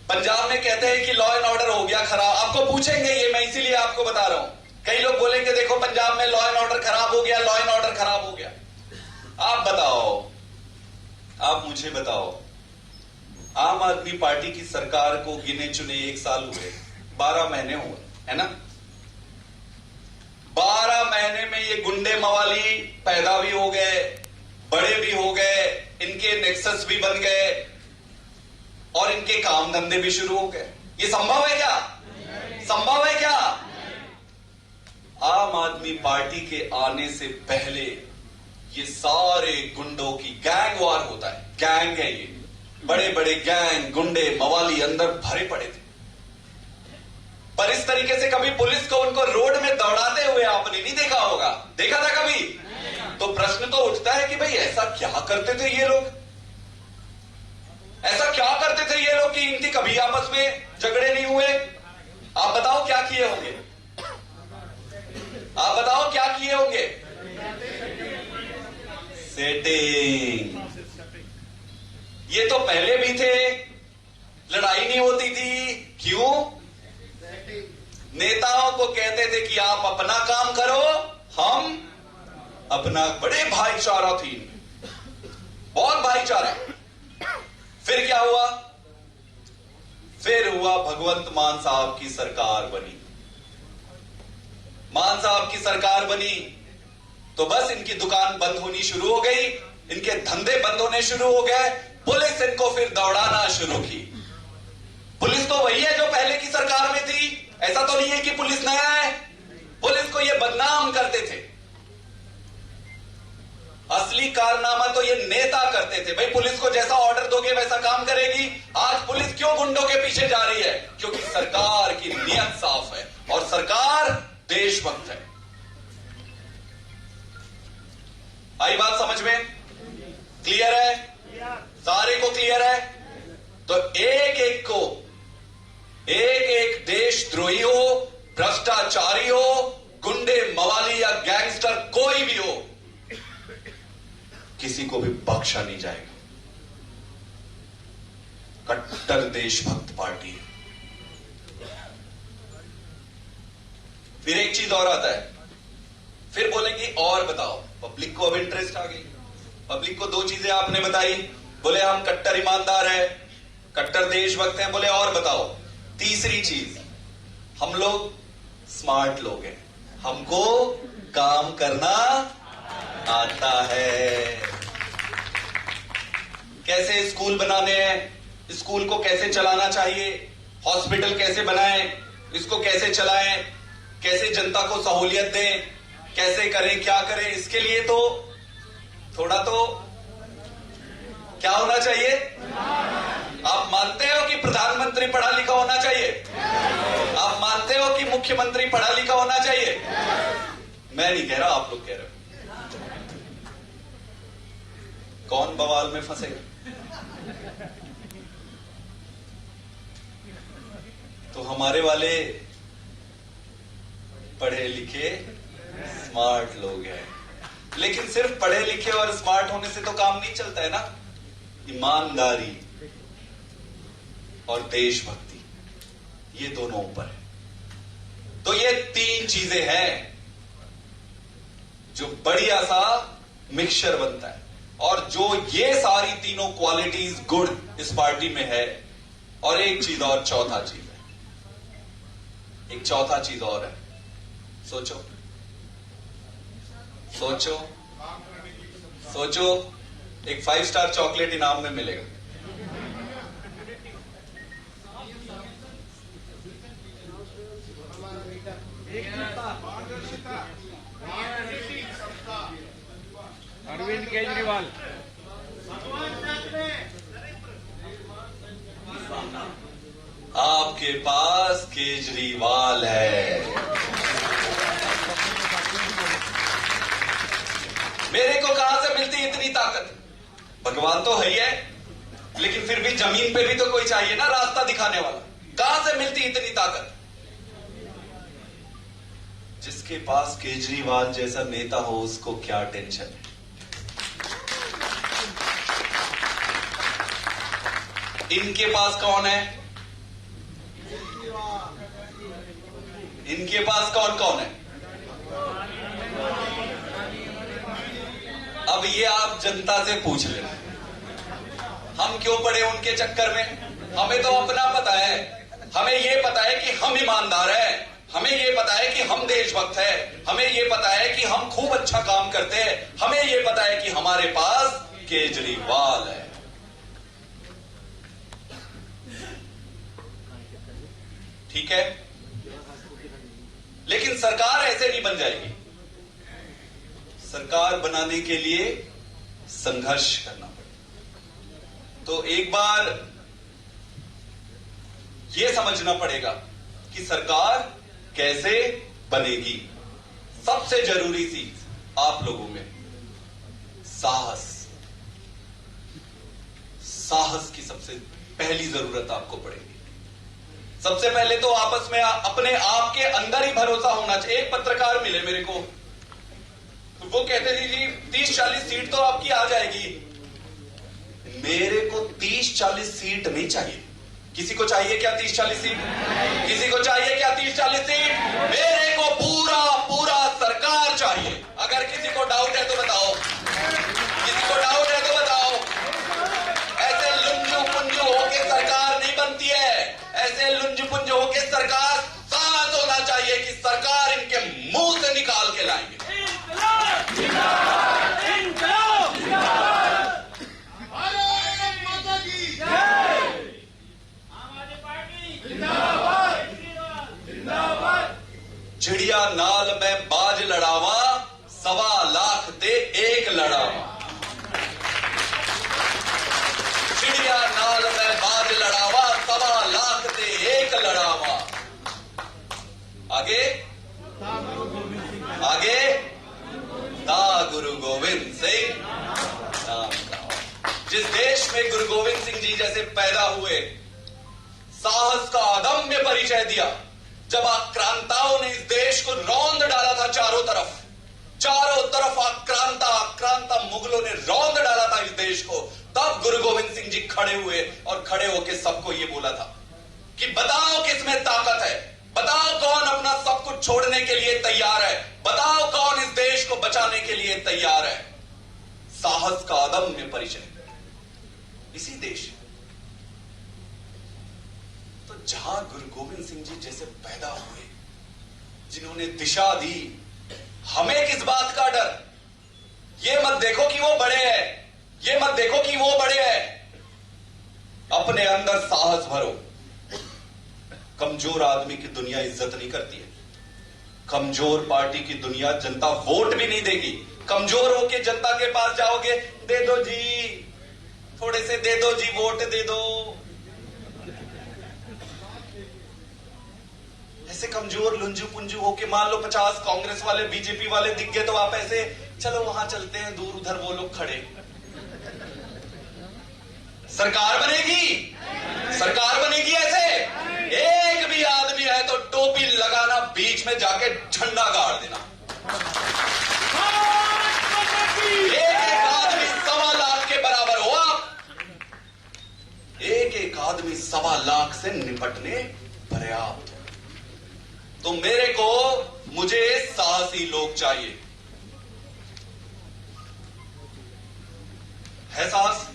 I: पंजाब में कहते हैं कि लॉ एंड ऑर्डर हो गया खराब। आपको पूछेंगे ये, मैं इसीलिए आपको बता रहा हूं। कई लोग बोलेंगे देखो पंजाब में लॉ एंड ऑर्डर खराब हो गया, लॉ एंड ऑर्डर खराब हो गया। आप बताओ, आप मुझे बताओ, आम आदमी पार्टी की सरकार को गिने चुने 1 साल हुए, 12 महीने हुए, है ना? 12 महीने में ये गुंडे मवाली पैदा भी हो गए, बड़े भी हो गए, इनके नेक्सस भी बन गए, और इनके काम धंधे भी शुरू हो गए। ये संभव है क्या? संभव है क्या? आम आदमी पार्टी के आने से पहले ये सारे गुंडों की गैंग वार होता है, गैंग है ये, बड़े बड़े गैंग, गुंडे, मवाली अंदर भरे पड़े थे। पर इस तरीके से कभी पुलिस को उनको रोड में दौड़ाते हुए आपने नहीं देखा होगा। देखा था कभी? तो प्रश्न तो उठता है कि भाई ऐसा क्या करते थे ये लोग? ऐसा क्या करते थे ये लोग कि इनकी कभी आपस में झगड़े नहीं हुए? आप बताओ क्या किए होंगे? आप बताओ क्या किए होंगे? सेटिंग। ये तो पहले भी थे, लड़ाई नहीं होती थी। क्यों? नेताओं को कहते थे कि आप अपना काम करो, हम अपना। बड़े भाईचारा थी, बहुत भाईचारा। फिर क्या हुआ? फिर हुआ भगवंत मान साहब की सरकार बनी। मान साहब की सरकार बनी तो बस इनकी दुकान बंद होनी शुरू हो गई, इनके धंधे बंद होने शुरू हो गए। पुलिस इनको फिर दौड़ाना शुरू की। पुलिस तो वही है जो पहले की सरकार में थी, ऐसा तो नहीं है कि पुलिस नया है। पुलिस को ये बदनाम करते थे। असली कारनामा तो ये नेता करते थे। भाई पुलिस को जैसा ऑर्डर दोगे वैसा काम करेगी। आज पुलिस क्यों गुंडों के पीछे जा रही है? क्योंकि सरकार की नीयत साफ है और सरकार देशभक्त है। आई बात समझ में? क्लियर है? सारे को क्लियर है? तो एक एक को, एक एक देशद्रोही हो, भ्रष्टाचारी हो, गुंडे, मवाली या गैंगस्टर कोई भी हो, किसी को भी बख्शा नहीं जाएगा। कट्टर देशभक्त पार्टी है। फिर एक चीज और आता है, फिर बोलेंगे और बताओ। पब्लिक को अब इंटरेस्ट आ गई। पब्लिक को 2 चीजें आपने बताई, बोले हम कट्टर ईमानदार है, कट्टर देशभक्त हैं, बोले और बताओ। तीसरी चीज, हम लोग स्मार्ट लोग हैं, हमको काम करना आता है। कैसे स्कूल बनाने हैं, स्कूल को कैसे चलाना चाहिए, हॉस्पिटल कैसे बनाएं, इसको कैसे चलाएं, कैसे जनता को सहूलियत दें, कैसे करें, क्या करें, इसके लिए तो थोड़ा तो क्या होना चाहिए? आप मानते हो कि प्रधानमंत्री पढ़ा लिखा होना चाहिए? आप मानते हो कि मुख्यमंत्री पढ़ा लिखा होना चाहिए? मैं नहीं कह रहा, आप लोग कह रहे हो। कौन बवाल में फंसेगा? तो हमारे वाले पढ़े लिखे स्मार्ट लोग हैं। लेकिन सिर्फ पढ़े लिखे और स्मार्ट होने से तो काम नहीं चलता है ना। ईमानदारी और देशभक्ति, ये दोनों ऊपर है। तो ये 3 चीजें हैं जो बढ़िया सा मिक्सचर बनता है। और जो ये सारी तीनों क्वालिटीज गुड इस पार्टी में है, और एक चीज और, चौथा चीज है, एक चौथा चीज और है। सोचो, सोचो सोचो, एक 5 स्टार चॉकलेट इनाम में मिलेगा।
C: अरविंद केजरीवाल।
I: आपके पास केजरीवाल है। मेरे को कहां से मिलती इतनी ताकत? भगवान तो है ही है, लेकिन फिर भी जमीन पे भी तो कोई चाहिए ना रास्ता दिखाने वाला। कहां से मिलती इतनी ताकत? जिसके पास केजरीवाल जैसा नेता हो उसको क्या टेंशन है। इनके पास कौन है? इनके पास कौन कौन है? अब ये आप जनता से पूछ लेना। हम क्यों पड़े उनके चक्कर में? हमें तो अपना पता है। हमें ये पता है कि हम ईमानदार हैं। हमें ये पता है कि हम देशभक्त हैं। हमें ये पता है कि हम खूब अच्छा काम करते हैं। हमें ये पता है कि हमारे पास केजरीवाल है। ठीक है, लेकिन सरकार ऐसे नहीं बन जाएगी। सरकार बनाने के लिए संघर्ष करना पड़ेगा। तो एक बार यह समझना पड़ेगा कि सरकार कैसे बनेगी। सबसे जरूरी चीज आप लोगों में साहस। साहस की सबसे पहली जरूरत आपको पड़ेगी। सबसे पहले तो आपस में अपने आप के अंदर ही भरोसा होना चाहिए। एक पत्रकार मिले मेरे को, तो वो कहते थे जी 30-40 सीट तो आपकी आ जाएगी। मेरे को 30-40 सीट नहीं चाहिए। किसी को चाहिए क्या 30-40 सीट? किसी को चाहिए क्या 30-40 सीट? मेरे को पूरा सरकार चाहिए। अगर किसी को डाउट है तो बताओ, किसी को डाउट है तो बताओ। ऐसे लुंजू पुंजू होके सरकार नहीं बनती है। ऐसे लुंजू पुंजू होके सरकार साथ होना चाहिए कि सरकार इनके मुंह से निकाल के लाएंगे। चिड़िया नाल में बाज लड़ावा, 1.25 लाख दे एक लड़ावा। चिड़िया नाल में बाज लड़ावा, 1.25 लाख दे एक लड़ावा। आगे आगे दा गुरु गोविंद सिंह नाम का। जिस देश में गुरु गोविंद सिंह जी जैसे पैदा हुए, साहस का अदम्य परिचय दिया। जब आक्रांताओं ने इस देश को रौंद डाला था, चारों तरफ आक्रांता मुगलों ने रौंद डाला था इस देश को, तब गुरु गोविंद सिंह जी खड़े हुए और खड़े होकर सबको ये बोला था कि बताओ किसमें ताकत है, बताओ कौन अपना सब कुछ छोड़ने के लिए तैयार है, बताओ कौन इस देश को बचाने के लिए तैयार है। साहस का अदम्य परिचय इसी देश। तो जहां गुरु गोविंद सिंह जी जैसे पैदा हुए, जिन्होंने दिशा दी, हमें किस बात का डर? ये मत देखो कि वो बड़े हैं, ये मत देखो कि वो बड़े हैं। अपने अंदर साहस भरो। कमजोर आदमी की दुनिया इज्जत नहीं करती है। कमजोर पार्टी की दुनिया, जनता वोट भी नहीं देगी। कमजोर होके जनता के पास जाओगे, दे दो जी, थोड़े से दे दो जी, वोट दे दो। ऐसे कमजोर लुंजू पुंजू होके मान लो 50 कांग्रेस वाले बीजेपी वाले दिख गए, तो आप ऐसे चलो वहां चलते हैं, दूर उधर वो लोग खड़े। सरकार बनेगी, सरकार बनेगी ऐसे। एक भी आदमी है तो टोपी लगाना, बीच में जाके झंडा गाड़ देना। एक आदमी 1.25 लाख के बराबर हो आप। एक आदमी 1.25 लाख से निपटने पर्याप्त। तो मेरे को, मुझे साहसी लोग चाहिए। है साहस?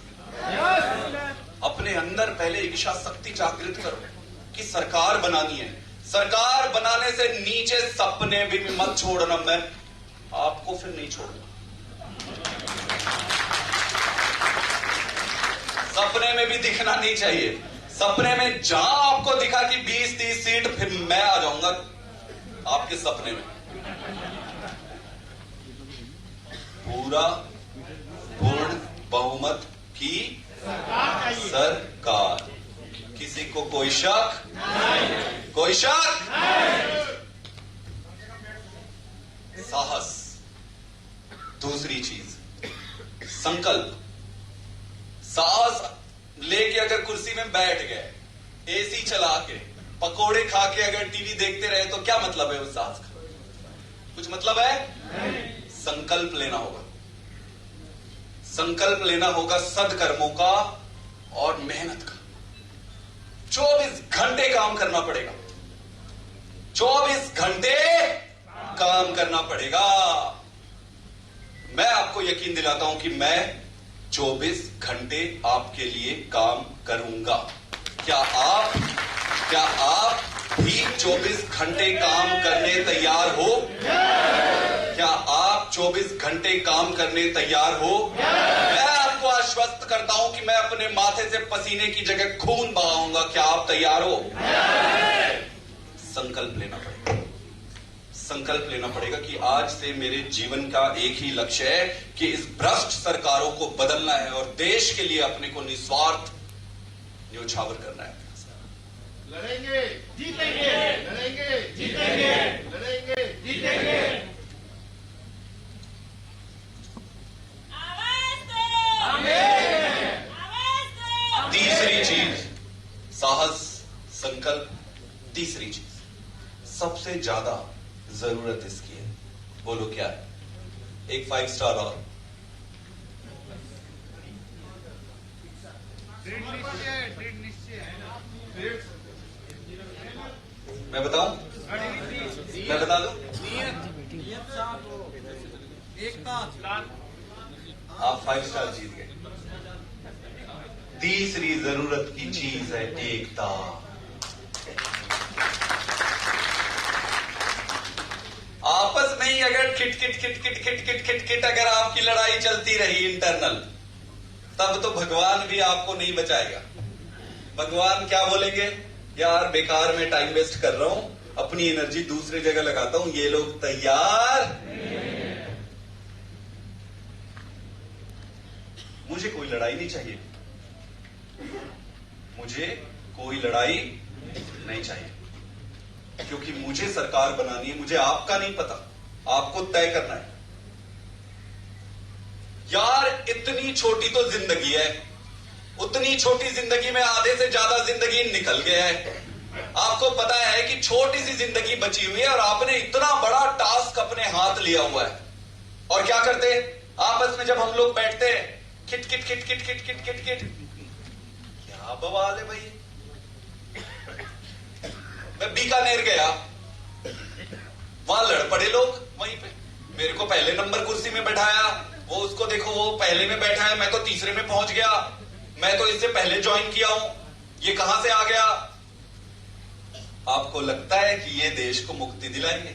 I: अपने अंदर पहले इच्छा शक्ति जागृत करो कि सरकार बनानी है। सरकार बनाने से नीचे सपने भी मत छोड़ना। आपको फिर नहीं छोड़ूंगा। सपने में भी दिखना नहीं चाहिए। सपने में जहां आपको दिखा कि 20-30 सीट, फिर मैं आ जाऊंगा आपके सपने में। पूरा पूर्ण बहुमत की सरकार। किसी को कोई शक? कोई शक? साहस। दूसरी चीज संकल्प। साहस लेके अगर कुर्सी में बैठ गए, एसी चला के, पकोड़े खा के अगर टीवी देखते रहे तो क्या मतलब है उस साहस का? कुछ मतलब है? संकल्प लेना होगा। संकल्प लेना होगा सदकर्मों का और मेहनत का। 24 घंटे काम करना पड़ेगा। 24 घंटे काम करना पड़ेगा। मैं आपको यकीन दिलाता हूं कि मैं 24 घंटे आपके लिए काम करूंगा। क्या आप भी 24 घंटे काम करने तैयार हो? क्या आप 24 घंटे काम करने तैयार हो? मैं आपको आश्वस्त करता हूं कि मैं अपने माथे से पसीने की जगह खून बहाऊंगा। क्या आप तैयार हो? संकल्प लेना पड़ेगा। संकल्प लेना पड़ेगा कि आज से मेरे जीवन का एक ही लक्ष्य है कि इस भ्रष्ट सरकारों को बदलना है और देश के लिए अपने को निस्वार्थ न्योछावर करना है।
E: लड़ेंगे, जीतेंगे, लड़ेंगे, जीतेंगे, लड़ेंगे, जीतेंगे।
I: तीसरी चीज साहस, संकल्प। तीसरी चीज सबसे ज्यादा जरूरत इसकी है, बोलो क्या है? एक 5 स्टार और मैं बताऊं? मैं बता दूं? आप 5 स्टार जीत गए। तीसरी जरूरत की चीज है एकता। आपस में ही अगर खिट अगर आपकी लड़ाई चलती रही इंटरनल, तब तो भगवान भी आपको नहीं बचाएगा। भगवान क्या बोलेंगे? यार बेकार में टाइम वेस्ट कर रहा हूं, अपनी एनर्जी दूसरी जगह लगाता हूं, ये लोग तैयार। मुझे कोई लड़ाई नहीं चाहिए। मुझे कोई लड़ाई नहीं चाहिए, क्योंकि मुझे सरकार बनानी है। मुझे आपका नहीं पता, आपको तय करना है। यार इतनी छोटी तो जिंदगी है, उतनी छोटी जिंदगी में आधे से ज्यादा जिंदगी निकल गया है। आपको पता है कि छोटी सी जिंदगी बची हुई है और आपने इतना बड़ा टास्क अपने हाथ लिया हुआ है। और क्या करते हैं आपस में जब हम लोग बैठते हैं? खिट क्या बवाल है भाई। मैं बीकानेर गया, वहां लड़ पड़े लोग वहीं पे। मेरे को पहले नंबर कुर्सी में बैठाया, वो उसको देखो वो पहले में बैठा है, मैं तो तीसरे में पहुंच गया। मैं तो इससे पहले ज्वाइन किया हूं, ये कहां से आ गया? आपको लगता है कि ये देश को मुक्ति दिलाएंगे?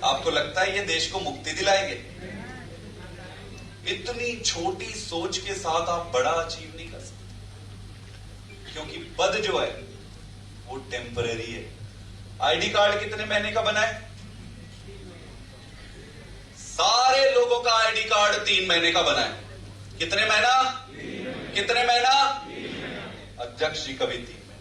I: आपको लगता है ये देश को मुक्ति दिलाएंगे? इतनी छोटी सोच के साथ आप बड़ा अचीव नहीं कर सकते, क्योंकि पद जो है वो टेम्पररी है। आईडी कार्ड कितने महीने का बना है? सारे लोगों का आईडी कार्ड 3 महीने का बना है। कितने महीना? कितने महीना? अध्यक्ष जी कभी 3 महीने।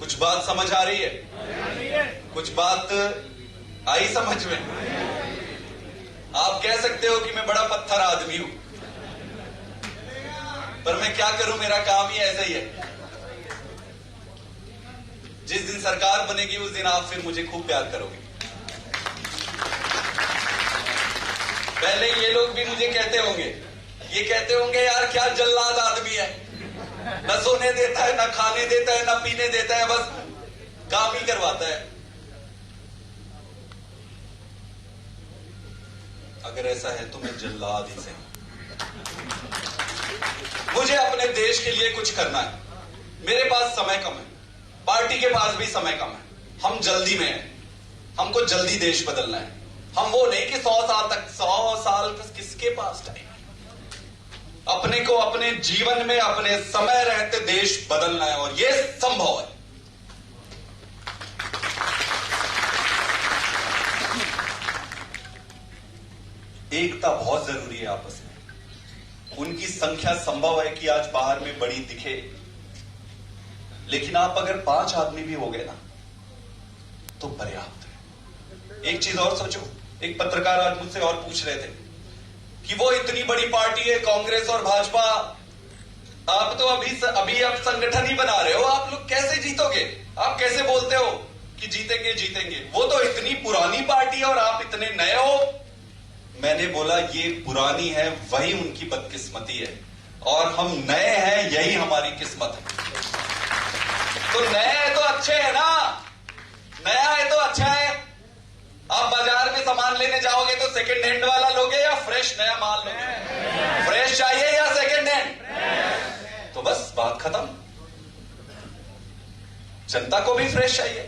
I: कुछ बात समझ आ रही है? कुछ बात आई समझ में? आप कह सकते हो कि मैं बड़ा पत्थर आदमी हूं, पर मैं क्या करूं, मेरा काम ही ऐसा ही है। जिस दिन सरकार बनेगी उस दिन आप फिर मुझे खूब प्यार करोगे। पहले ये लोग भी मुझे कहते होंगे, ये कहते होंगे यार क्या जल्लाद आदमी है, न सोने देता है, न खाने देता है, न पीने देता है, बस काम ही करवाता है। अगर ऐसा है तो मैं जल्लाद ही से हूं। मुझे अपने देश के लिए कुछ करना है, मेरे पास समय कम है, पार्टी के पास भी समय कम है, हम जल्दी में हैं, हमको जल्दी देश बदलना है। हम वो नहीं कि 100 साल किसके पास टाइम, अपने को अपने जीवन में अपने समय रहते देश बदलना है और यह संभव है। एकता बहुत जरूरी है आपस में। उनकी संख्या संभव है कि आज बाहर में बड़ी दिखे, लेकिन आप अगर 5 आदमी भी हो गए ना तो पर्याप्त है। एक चीज और सोचो, एक पत्रकार आज मुझसे और पूछ रहे थे कि वो इतनी बड़ी पार्टी है कांग्रेस और भाजपा, आप तो अभी आप संगठन ही बना रहे हो, आप लोग कैसे जीतोगे? आप कैसे बोलते हो कि जीतेंगे जीतेंगे? वो तो इतनी पुरानी पार्टी है और आप इतने नए हो। मैंने बोला ये पुरानी है, वही उनकी बदकिस्मती है, और हम नए हैं, यही हमारी किस्मत है। तो नए है तो अच्छे है ना, नया है तो अच्छा है। आप बाजार में सामान लेने जाओगे तो सेकंड हैंड वाला लोगे या फ्रेश नया माल लोगे? फ्रेश चाहिए या सेकंड हैंड? तो बस बात खत्म। जनता को भी फ्रेश चाहिए।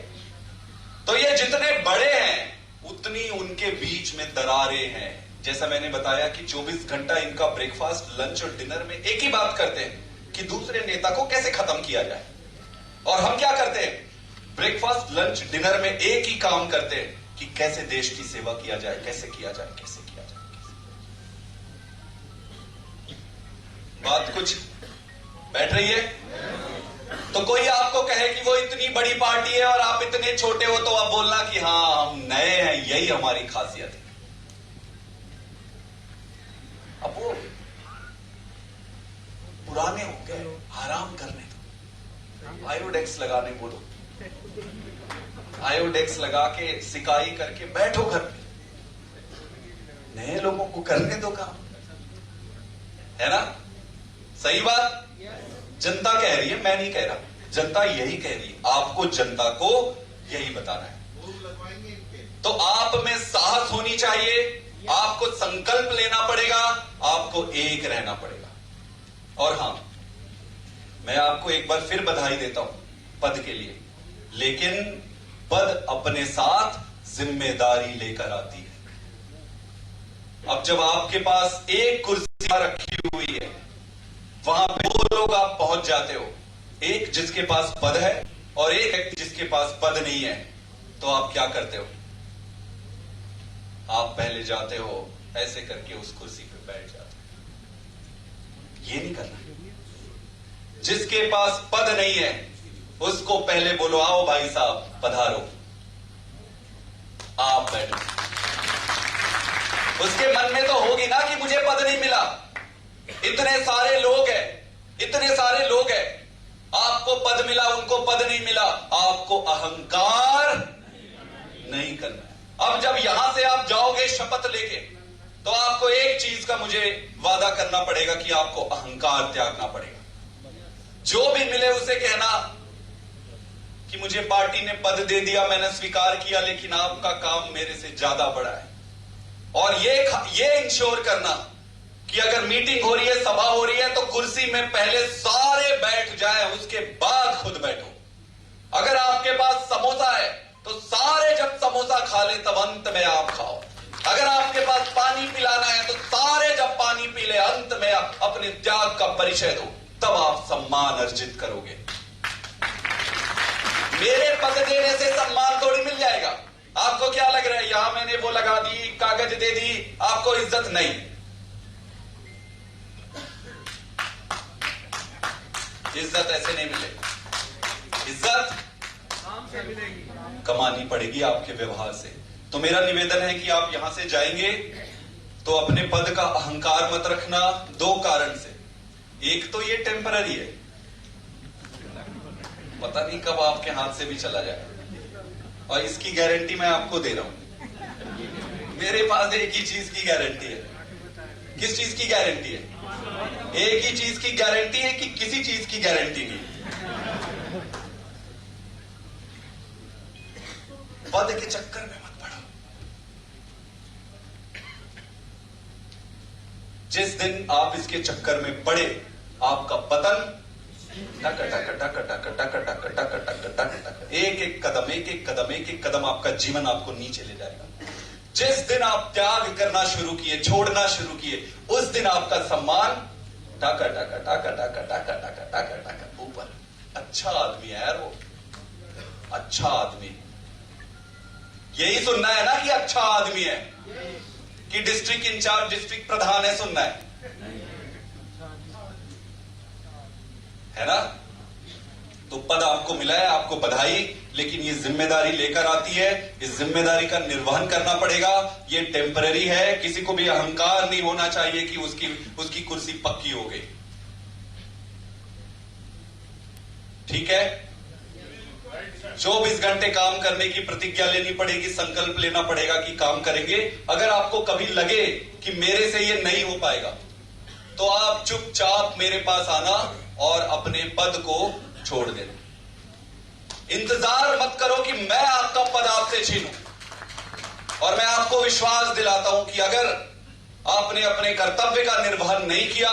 I: तो ये जितने बड़े हैं उतनी उनके बीच में दरारें हैं। जैसा मैंने बताया कि 24 घंटा इनका ब्रेकफास्ट, लंच और डिनर में एक ही बात करते हैं कि दूसरे नेता को कैसे खत्म किया जाए। और हम क्या करते हैं? ब्रेकफास्ट, लंच, डिनर में एक ही काम करते हैं कि कैसे देश की सेवा किया जाए, कैसे किया जाए, कैसे किया जाए। बात कुछ बैठ रही है? तो कोई आपको कहे कि वो इतनी बड़ी पार्टी है और आप इतने छोटे हो, तो आप बोलना कि हाँ हम नए हैं, यही हमारी खासियत है। अब वो पुराने हो गए, आराम करने दो, आयोडेक्स लगाने बोलो, आयोडेक्स लगा के सिकाई करके बैठो घर पे। नए लोगों को करने दो काम, है ना? सही बात। जनता कह रही है, मैं नहीं कह रहा, जनता यही कह रही है। आपको जनता को यही बताना है। तो आप में साहस होनी चाहिए, आपको संकल्प लेना पड़ेगा, आपको एक रहना पड़ेगा। और हां, मैं आपको एक बार फिर बधाई देता हूं पद के लिए, लेकिन पद अपने साथ जिम्मेदारी लेकर आती है। अब जब आपके पास एक कुर्सी रखी हुई है, वहां पे 2 लोग आप पहुंच जाते हो, एक जिसके पास पद है और एक व्यक्ति जिसके पास पद नहीं है, तो आप क्या करते हो? आप पहले जाते हो, ऐसे करके उस कुर्सी पे बैठ जाते हो। ये नहीं करना। जिसके पास पद नहीं है उसको पहले बोलो, आओ भाई साहब पधारो, आप बैठो। उसके मन में तो होगी ना कि मुझे पद नहीं मिला, इतने सारे लोग हैं, इतने सारे लोग हैं, आपको पद मिला, उनको पद नहीं मिला। आपको अहंकार नहीं करना है। अब जब यहां से आप जाओगे शपथ लेके, तो आपको एक चीज का मुझे वादा करना पड़ेगा कि आपको अहंकार त्यागना पड़ेगा। जो भी मिले उसे कहना कि मुझे पार्टी ने पद दे दिया, मैंने स्वीकार किया, लेकिन आपका काम मेरे से ज्यादा बड़ा है। और ये इंश्योर करना कि अगर मीटिंग हो रही है, सभा हो रही है, तो कुर्सी में पहले सारे बैठ जाएं, उसके बाद खुद बैठो। अगर आपके पास समोसा है तो सारे जब समोसा खा ले तब अंत में आप खाओ। अगर आपके पास पानी पिलाना है तो सारे जब पानी पी ले, अंत में आप अपने त्याग का परिचय दो, तब आप सम्मान अर्जित करोगे। मेरे पद देने से सम्मान थोड़ी मिल जाएगा। आपको क्या लग रहा है, यहां मैंने वो लगा दी, कागज दे दी, आपको इज्जत नहीं। इज्जत ऐसे नहीं मिलेगी, इज्जत कमानी पड़ेगी आपके व्यवहार से। तो मेरा निवेदन है कि आप यहां से जाएंगे तो अपने पद का अहंकार मत रखना, 2 कारण से। एक तो ये टेम्पररी है, पता नहीं कब आपके हाथ से भी चला जाए, और इसकी गारंटी मैं आपको दे रहा हूं। मेरे पास एक ही चीज की गारंटी है। किस चीज की गारंटी है? एक ही चीज की गारंटी है कि किसी चीज की गारंटी नहीं। पद के चक्कर में मत पड़ो। जिस दिन आप इसके चक्कर में पड़े, आपका पतन टक टक टक टक टक टक टक टक टक, एक एक कदम आपका जीवन आपको नीचे ले जाएगा। जिस दिन आप त्याग करना शुरू किए, छोड़ना शुरू किए, उस दिन आपका सम्मान टक टक टक टक टक टक टक टक ऊपर। अच्छा आदमी है यार वो, अच्छा आदमी। यही सुनना है ना कि अच्छा आदमी है, कि डिस्ट्रिक्ट इंचार्ज, डिस्ट्रिक्ट प्रधान है, सुनना है ना? तो पद आपको मिला है, आपको बधाई, लेकिन ये जिम्मेदारी लेकर आती है। इस जिम्मेदारी का निर्वहन करना पड़ेगा। ये टेम्पररी है। किसी को भी अहंकार नहीं होना चाहिए कि उसकी कुर्सी पक्की हो गई। ठीक है? 24 घंटे काम करने की प्रतिज्ञा लेनी पड़ेगी, संकल्प लेना पड़ेगा कि काम करेंगे। अगर आपको कभी लगे कि मेरे से ये नहीं हो पाएगा, तो आप चुपचाप मेरे पास आना और अपने पद को छोड़ देना। इंतजार मत करो कि मैं आपका पद आपसे छीनूं। और मैं आपको विश्वास दिलाता हूं कि अगर आपने अपने कर्तव्य का निर्वहन नहीं किया,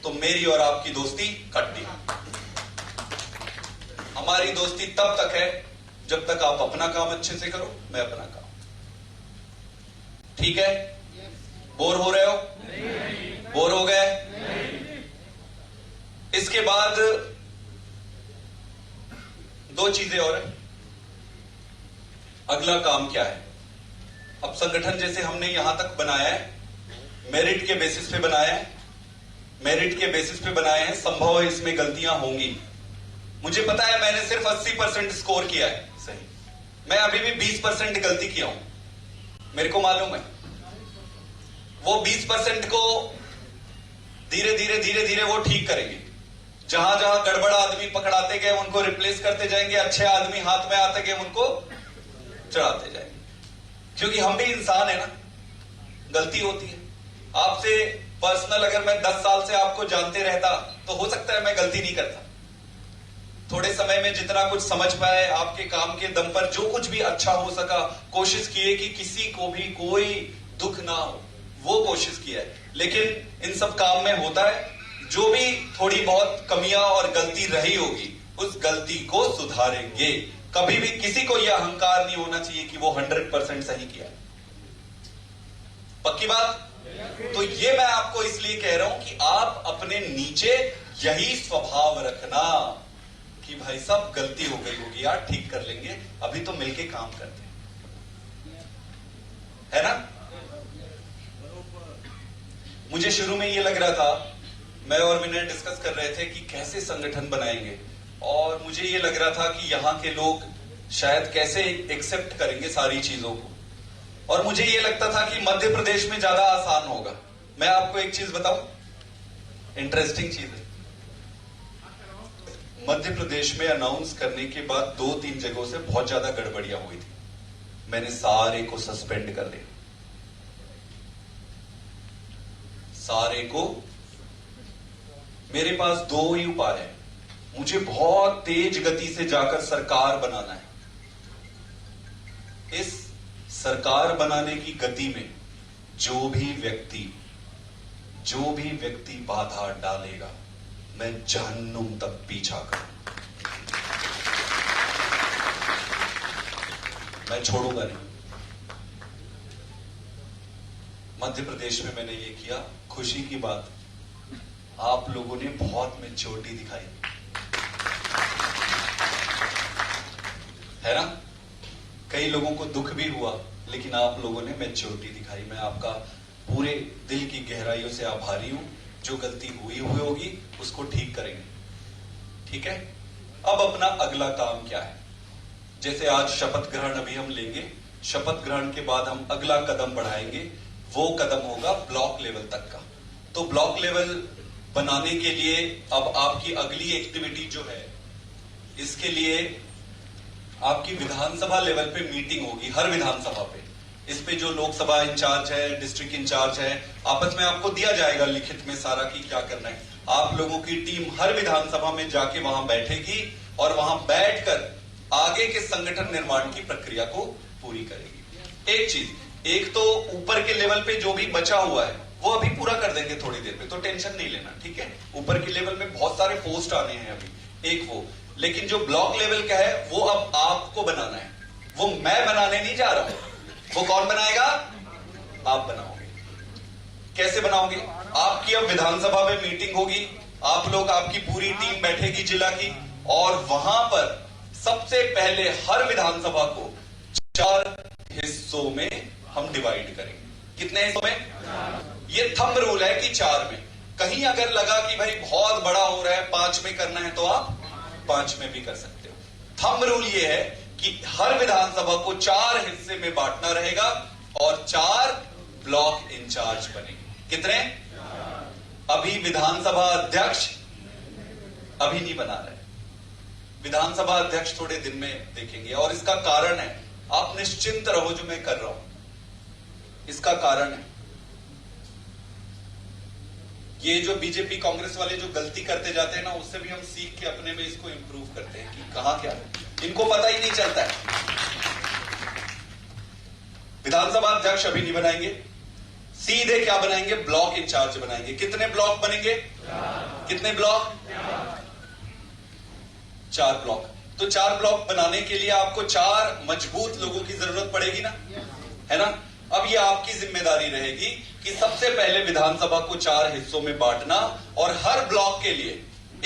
I: तो मेरी और आपकी दोस्ती खट्टी। हमारी दोस्ती तब तक है जब तक आप अपना काम अच्छे से करो, मैं अपना काम। ठीक है? बोर हो रहे हो? बोर हो गए? इसके बाद दो चीजें और हैं। अगला काम क्या है? अब संगठन जैसे हमने यहां तक बनाया है, मेरिट के बेसिस पे बनाया है, मेरिट के बेसिस पे बनाए हैं। संभव है इसमें गलतियां होंगी, मुझे पता है। मैंने सिर्फ 80% स्कोर किया है सही, मैं अभी भी 20% गलती किया हूं, मेरे को मालूम है। वो 20% को धीरे धीरे वो ठीक करेंगे। जहां जहां गड़बड़ आदमी पकड़ाते गए उनको रिप्लेस करते जाएंगे, अच्छे आदमी हाथ में आते गए उनको चढ़ाते जाएंगे। क्योंकि हम भी इंसान है ना, गलती होती है। आपसे पर्सनल अगर मैं 10 साल से आपको जानते रहता, तो हो सकता है मैं गलती नहीं करता। थोड़े समय में जितना कुछ समझ पाए, आपके काम के दम पर जो कुछ भी अच्छा हो सका, कोशिश किए कि किसी को भी कोई दुख ना हो, वो कोशिश किया है। लेकिन इन सब काम में होता है, जो भी थोड़ी बहुत कमियां और गलती रही होगी, उस गलती को सुधारेंगे। कभी भी किसी को यह अहंकार नहीं होना चाहिए कि वो 100% सही किया। पक्की बात? तो ये मैं आपको इसलिए कह रहा हूं कि आप अपने नीचे यही स्वभाव रखना कि भाई साहब गलती हो गई होगी यार, ठीक कर लेंगे, अभी तो मिलके काम करते हैं, है ना? मुझे शुरू में ये लग रहा था, मैं और विनय डिस्कस कर रहे थे कि कैसे संगठन बनाएंगे, और मुझे ये लग रहा था कि यहां के लोग शायद कैसे एक्सेप्ट करेंगे सारी चीजों को। और मुझे ये लगता था कि मध्य प्रदेश में ज्यादा आसान होगा। मैं आपको एक चीज बताऊं, इंटरेस्टिंग चीज है। मध्य प्रदेश में अनाउंस करने के बाद 2-3 जगहों से बहुत ज्यादा गड़बड़ियां हुई थी। मैंने सारे को सस्पेंड कर दिया, सारे को। मेरे पास 2 ही उपाय है। मुझे बहुत तेज गति से जाकर सरकार बनाना है। इस सरकार बनाने की गति में जो भी व्यक्ति बाधा डालेगा, मैं जहन्नुम तक पीछा करूं, मैं छोड़ूंगा नहीं। मध्य प्रदेश में मैंने ये किया। खुशी की बात, आप लोगों ने बहुत मैच्योरिटी दिखाई, है ना? कई लोगों को दुख भी हुआ, लेकिन आप लोगों ने मैच्योरिटी दिखाई। मैं आपका पूरे दिल की गहराइयों से आभारी हूं। जो गलती हुई होगी उसको ठीक करेंगे, ठीक है? अब अपना अगला काम क्या है? जैसे आज शपथ ग्रहण अभी हम लेंगे, शपथ ग्रहण के बाद हम अगला कदम बढ़ाएंगे। वो कदम होगा ब्लॉक लेवल तक का। तो ब्लॉक लेवल बनाने के लिए अब आपकी अगली एक्टिविटी जो है, इसके लिए आपकी विधानसभा लेवल पे मीटिंग होगी, हर विधानसभा पे। इस पे जो लोकसभा इंचार्ज है, डिस्ट्रिक्ट इंचार्ज है, आपस में आपको दिया जाएगा लिखित में सारा कि क्या करना है। आप लोगों की टीम हर विधानसभा में जाके वहां बैठेगी और वहां बैठकर आगे के संगठन निर्माण की प्रक्रिया को पूरी करेगी। एक चीज, एक तो ऊपर के लेवल पे जो भी बचा हुआ है वो अभी पूरा कर देंगे थोड़ी में, तो टेंशन नहीं लेना, ठीक है। ऊपर के लेवल में बहुत सारे पोस्ट आने हैं अभी, एक वो, लेकिन जो ब्लॉक लेवल का है वो अब आपको बनाना है, वो मैं बनाने नहीं जा रहा हूं। वो कौन बनाएगा? आप बनाओगे। कैसे बनाओगे? आपकी अब विधानसभा में मीटिंग होगी, आप लोग, आपकी पूरी टीम बैठेगी जिला की, और वहां पर सबसे पहले हर विधानसभा को 4 हिस्सों में हम डिवाइड करेंगे। कितने हिस्सों में? ये थंब रूल है कि 4 में। कहीं अगर लगा कि भाई बहुत बड़ा हो रहा है, 5 में करना है, तो आप 5 में भी कर सकते हो। थंब रूल ये है कि हर विधानसभा को 4 हिस्से में बांटना रहेगा और 4 ब्लॉक इंचार्ज बनेंगे। कितने? अभी विधानसभा अध्यक्ष अभी नहीं बना रहे, विधानसभा अध्यक्ष थोड़े दिन में देखेंगे, और इसका कारण है, आप निश्चिंत रहो जो मैं कर रहा हूं, इसका कारण है ये जो बीजेपी कांग्रेस वाले जो गलती करते जाते हैं ना, उससे भी हम सीख के अपने में इसको इंप्रूव करते हैं कि कहां क्या है, इनको पता ही नहीं चलता है। विधानसभा अध्यक्ष अभी नहीं बनाएंगे, सीधे क्या बनाएंगे? ब्लॉक इंचार्ज बनाएंगे। कितने ब्लॉक बनेंगे? कितने ब्लॉक? 4 ब्लॉक। तो 4 ब्लॉक बनाने के लिए आपको 4 मजबूत लोगों की जरूरत पड़ेगी ना, है ना। अब ये आपकी जिम्मेदारी रहेगी कि सबसे पहले विधानसभा को 4 हिस्सों में बांटना और हर ब्लॉक के लिए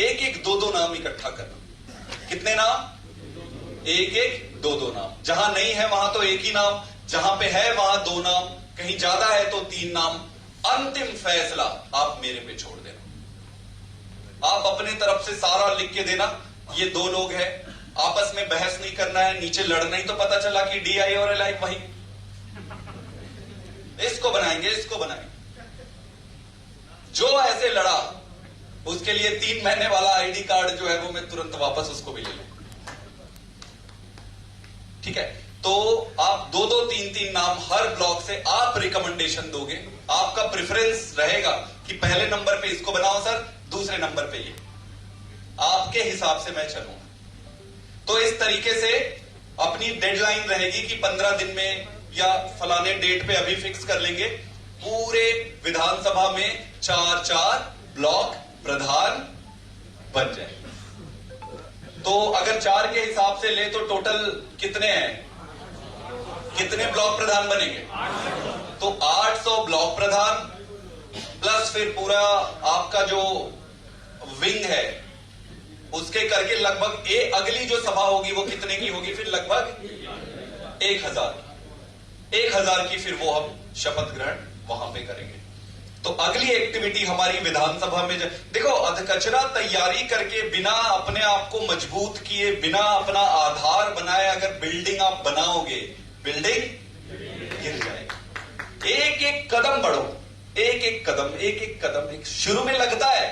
I: 1-1, 2-2 नाम इकट्ठा करना। कितने नाम? 1-1, 2-2 नाम। जहां नहीं है वहां तो 1 ही नाम, जहां पे है वहां 2 नाम, कहीं ज्यादा है तो 3 नाम। अंतिम फैसला आप मेरे पे छोड़ देना, आप अपने तरफ से सारा लिख के देना। ये 2 लोग हैं, आपस में बहस नहीं करना है, नीचे लड़ना ही तो पता चला कि DI और LI वही, इसको बनाएंगे, इसको बनाएंगे। जो ऐसे लड़ा उसके लिए 3 महीने वाला ID कार्ड जो है वो मैं तुरंत वापस उसको भी ले लूं, ठीक है। तो आप 2-2, 3-3 नाम हर ब्लॉक से आप रिकमेंडेशन दोगे, आपका प्रेफरेंस रहेगा कि पहले नंबर पे इसको बनाओ सर, दूसरे नंबर पे ये, आपके हिसाब से मैं चलूंगा। तो इस तरीके से अपनी डेडलाइन रहेगी कि 15 दिन में या फलाने डेट पे अभी फिक्स कर लेंगे, पूरे विधानसभा में 4-4 ब्लॉक प्रधान बन जाए। तो अगर 4 के हिसाब से ले तो टोटल कितने हैं? कितने ब्लॉक प्रधान बनेंगे? तो 800 ब्लॉक प्रधान प्लस फिर पूरा आपका जो विंग है उसके करके लगभग अगली जो सभा होगी वो कितने की होगी? फिर लगभग 1000 की फिर वो हम शपथ ग्रहण वहां पे करेंगे। तो अगली एक्टिविटी हमारी विधानसभा में देखो, अधकचरा तैयारी करके बिना अपने आप को मजबूत किए, बिना अपना आधार बनाए अगर बिल्डिंग आप बनाओगे, बिल्डिंग गिर जाएगी। एक-एक कदम बढ़ो, एक-एक कदम। शुरू में लगता है,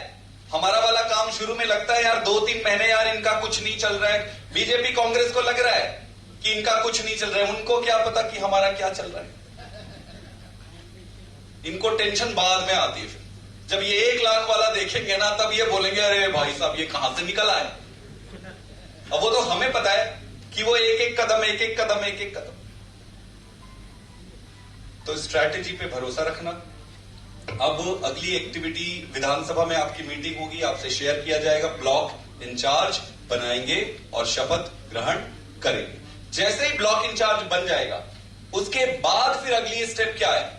I: हमारा वाला काम शुरू में लगता है यार 2-3 महीने यार इनका कुछ नहीं चल रहा है। बीजेपी कांग्रेस को लग रहा है कि इनका कुछ नहीं चल रहा है, उनको क्या पता कि हमारा क्या चल रहा है। इनको टेंशन बाद में आती है। फिर जब ये 1 लाख वाला देखेंगे ना, तब ये बोलेंगे अरे भाई साहब ये कहां से निकल आए। अब वो तो हमें पता है कि वो एक-एक कदम। तो स्ट्रैटेजी पे भरोसा रखना। अब अगली एक्टिविटी विधानसभा में आपकी मीटिंग होगी, आपसे शेयर किया जाएगा, ब्लॉक इंचार्ज बनाएंगे और शपथ ग्रहण करेंगे। जैसे ही ब्लॉक इंचार्ज बन जाएगा उसके बाद फिर अगली स्टेप क्या है?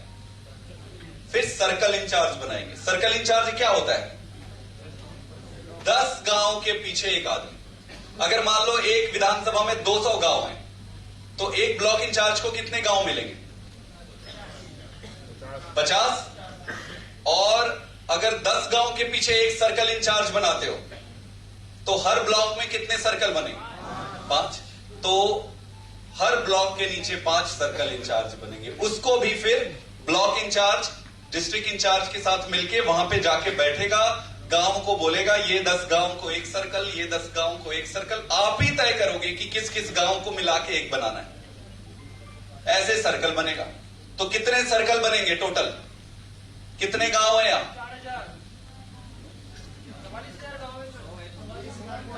I: फिर सर्कल इंचार्ज बनाएंगे। सर्कल इंचार्ज क्या होता है? 10 गांव के पीछे एक आदमी। अगर मान लो एक विधानसभा में 200 गांव हैं, तो एक ब्लॉक इंचार्ज को कितने गांव मिलेंगे? 50। और अगर 10 गांव के पीछे एक सर्कल इंचार्ज बनाते हो तो हर ब्लॉक में कितने सर्कल बनेंगे? 5। तो हर ब्लॉक के नीचे 5 सर्कल इंचार्ज बनेंगे। उसको भी फिर ब्लॉक इंचार्ज डिस्ट्रिक्ट इंचार्ज के साथ मिलके वहां पे जाके बैठेगा, गांव को बोलेगा ये 10 गांव को एक सर्कल, ये 10 गांव को एक सर्कल। आप ही तय करोगे कि किस किस गांव को मिला के एक बनाना है। ऐसे सर्कल बनेगा। तो कितने सर्कल बनेंगे टोटल? कितने गांव है यहाँ?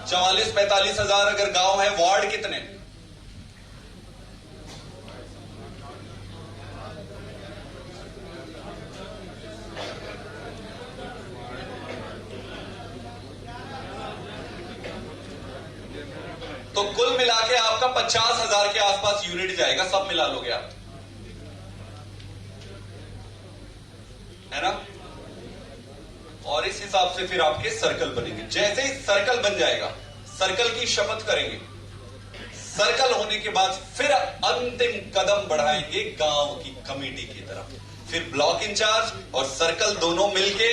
I: 44-45 हजार अगर गांव है, वार्ड कितने? तो कुल मिला के आपका 50,000 के आसपास यूनिट जाएगा, सब मिला लोगे आप, है ना। और इस हिसाब से फिर आपके सर्कल बनेंगे। जैसे ही सर्कल बन जाएगा, सर्कल की शपथ करेंगे, सर्कल होने के बाद फिर अंतिम कदम बढ़ाएंगे गांव की कमेटी की तरफ, फिर ब्लॉक इंचार्ज और सर्कल दोनों मिलके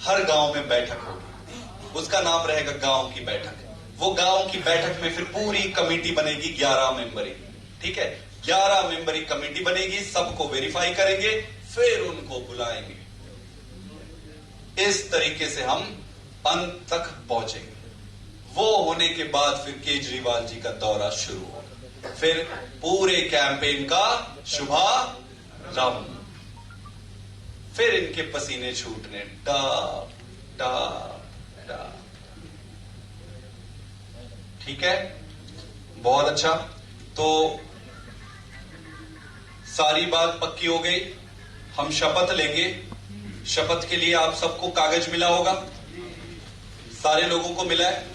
I: हर गांव में बैठक होगी, उसका नाम रहेगा गांव की बैठक। वो गांव की बैठक में फिर पूरी कमेटी बनेगी 11 मेंबरी, ठीक है, 11 मेंबरी कमेटी बनेगी, सबको वेरीफाई करेंगे, फिर उनको बुलाएंगे। इस तरीके से हम अंत तक पहुंचेंगे। वो होने के बाद फिर केजरीवाल जी का दौरा शुरू होगा, फिर पूरे कैंपेन का शुभारंभ, फिर इनके पसीने छूटने, टा टा टा। ठीक है, बहुत अच्छा। तो सारी बात पक्की हो गई, हम शपथ लेंगे। शपथ के लिए आप सबको कागज मिला होगा, सारे लोगों को मिला है,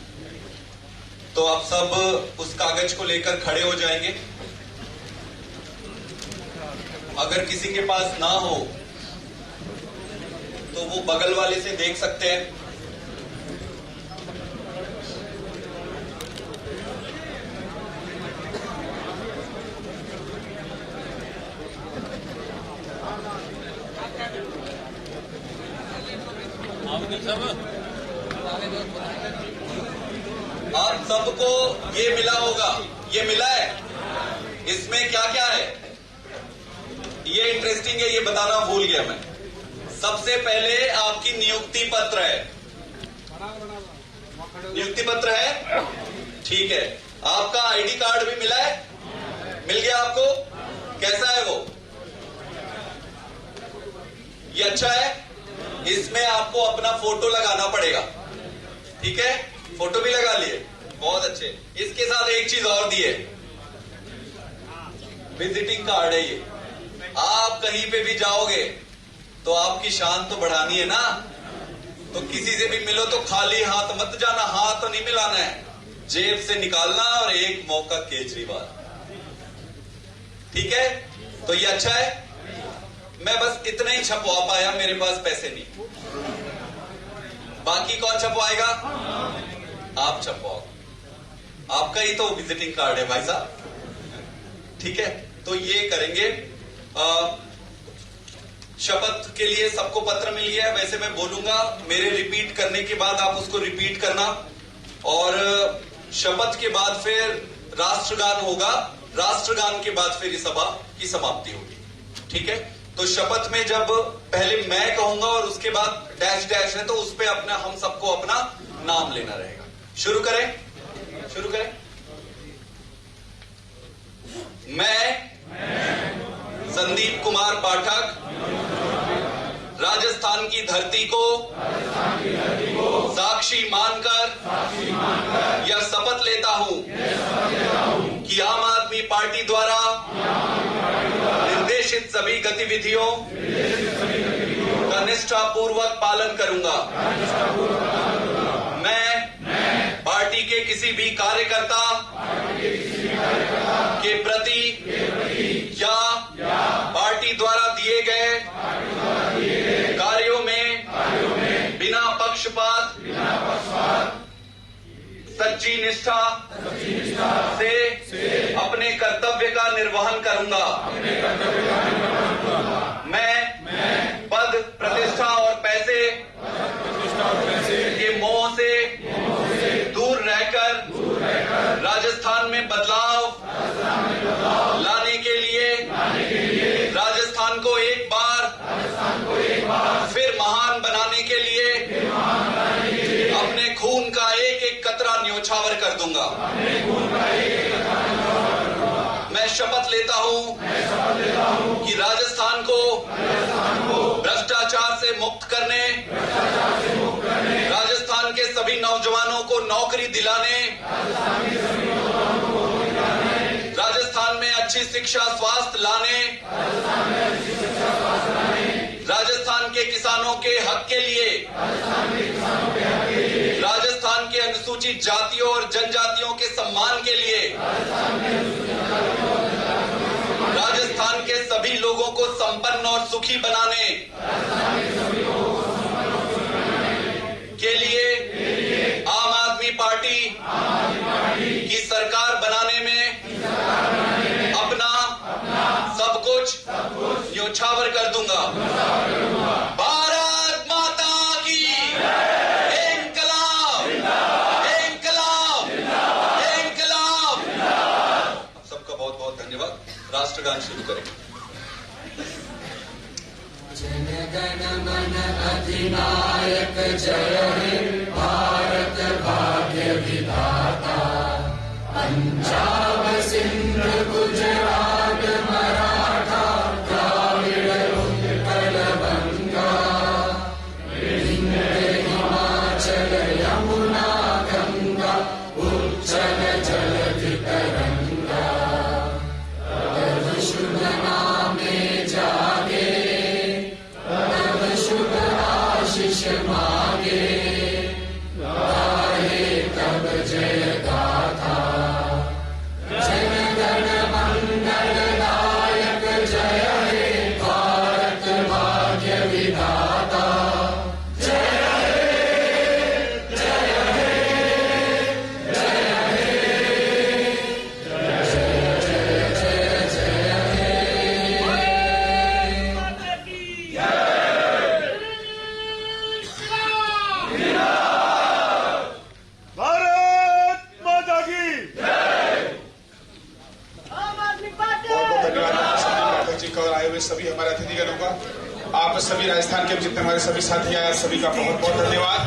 I: तो आप सब उस कागज को लेकर खड़े हो जाएंगे। अगर किसी के पास ना हो तो वो बगल वाले से देख सकते हैं। आप सबको ये मिला होगा, ये मिला है, इसमें क्या क्या है ये इंटरेस्टिंग है, ये बताना भूल गया मैं। सबसे पहले आपकी नियुक्ति पत्र है, नियुक्ति पत्र है, ठीक है। आपका आईडी कार्ड भी मिला है, मिल गया आपको, कैसा है वो, ये अच्छा है। इसमें आपको अपना फोटो लगाना पड़ेगा, ठीक है, फोटो भी लगा लिए, बहुत अच्छे। इसके साथ एक चीज और दी है, विजिटिंग कार्ड है ये। आप कहीं पे भी जाओगे तो आपकी शान तो बढ़ानी है ना, तो किसी से भी मिलो तो खाली हाथ मत जाना, हाथ तो नहीं मिलाना है, जेब से निकालना और एक मौका केजरीवाल, ठीक है। तो ये अच्छा है, मैं बस इतना ही छपवा पाया, मेरे पास पैसे नहीं। बाकी कौन छपवाएगा, आप छपवाओ, आपका ही तो विजिटिंग कार्ड है भाई साहब, ठीक है। तो ये करेंगे। शपथ के लिए सबको पत्र मिल गया, वैसे मैं बोलूंगा, मेरे रिपीट करने के बाद आप उसको रिपीट करना, और शपथ के बाद फिर राष्ट्रगान होगा, राष्ट्रगान के बाद फिर इस सभा की समाप्ति होगी, ठीक है। तो शपथ में जब पहले मैं कहूंगा और उसके बाद डैश डैश है, तो उस पे अपना, हम सबको अपना नाम लेना रहेगा। शुरू करें, शुरू करें। मैं संदीप कुमार पाठक राजस्थान की धरती को साक्षी मानकर यह शपथ लेता हूं कि आम आदमी पार्टी द्वारा निर्देशित सभी गतिविधियों का निष्ठापूर्वक पालन करूंगा। मैं पार्टी के किसी भी कार्यकर्ता के प्रति या पार्टी द्वारा दिए गए कार्यों में बिना पक्षपात सच्ची निष्ठा से अपने कर्तव्य का निर्वहन करूंगा। मैं पद, प्रतिष्ठा और पैसे के मोह से दूर रहकर राजस्थान में बदलाव लाने के लिए राजस्थान को एक बार फिर महान बनाने के लिए अपने खून का एक एक कतरा न्योछावर कर दूंगा। मैं शपथ लेता हूं कि राजस्थान को भ्रष्टाचार से मुक्त करने, राजस्थान के सभी नौजवानों को नौकरी दिलाने, राजस्थान में अच्छी शिक्षा स्वास्थ्य लाने, राजस्थान के किसानों के हक के लिए, राजस्थान के अनुसूचित अनुसूचित जातियों और जनजातियों के सम्मान के लिए राजस्थान के सभी लोगों को संपन्न और सुखी बनाने के लिए आम आदमी पार्टी की सरकार बनाने में अपना सब कुछ न्योछावर कर दूंगा। भारत माता की इंकलाब, इंकलाब, इंकलाब। सबका बहुत बहुत धन्यवाद। राष्ट्रगान शुरू करें।
J: जनगण मन अधिनायक जय हे भारत भाग्य विधाता। पंजाब सिंध गुजरात मराठा द्राविड़ उत्कल बंगा। विंध्य हिमाचल यमुना गंगा उज्जल जलधि तरंगा। तव शुभ नामे जागे, तव शुभ आशीष मांगे। गाहे तब जय गाथा। जनगण मंगलदायक जय हे भारत भाग्य विधाता। जय हे, जय हे, जय हे, जय जय जय जय हे।
H: भारत माता की
A: बहुत बहुत धन्यवाद संदीप पाठक जी का और आए हुए सभी हमारे अतिथिगणों का। आप सभी राजस्थान के जितने हमारे सभी साथी आए सभी का बहुत बहुत धन्यवाद।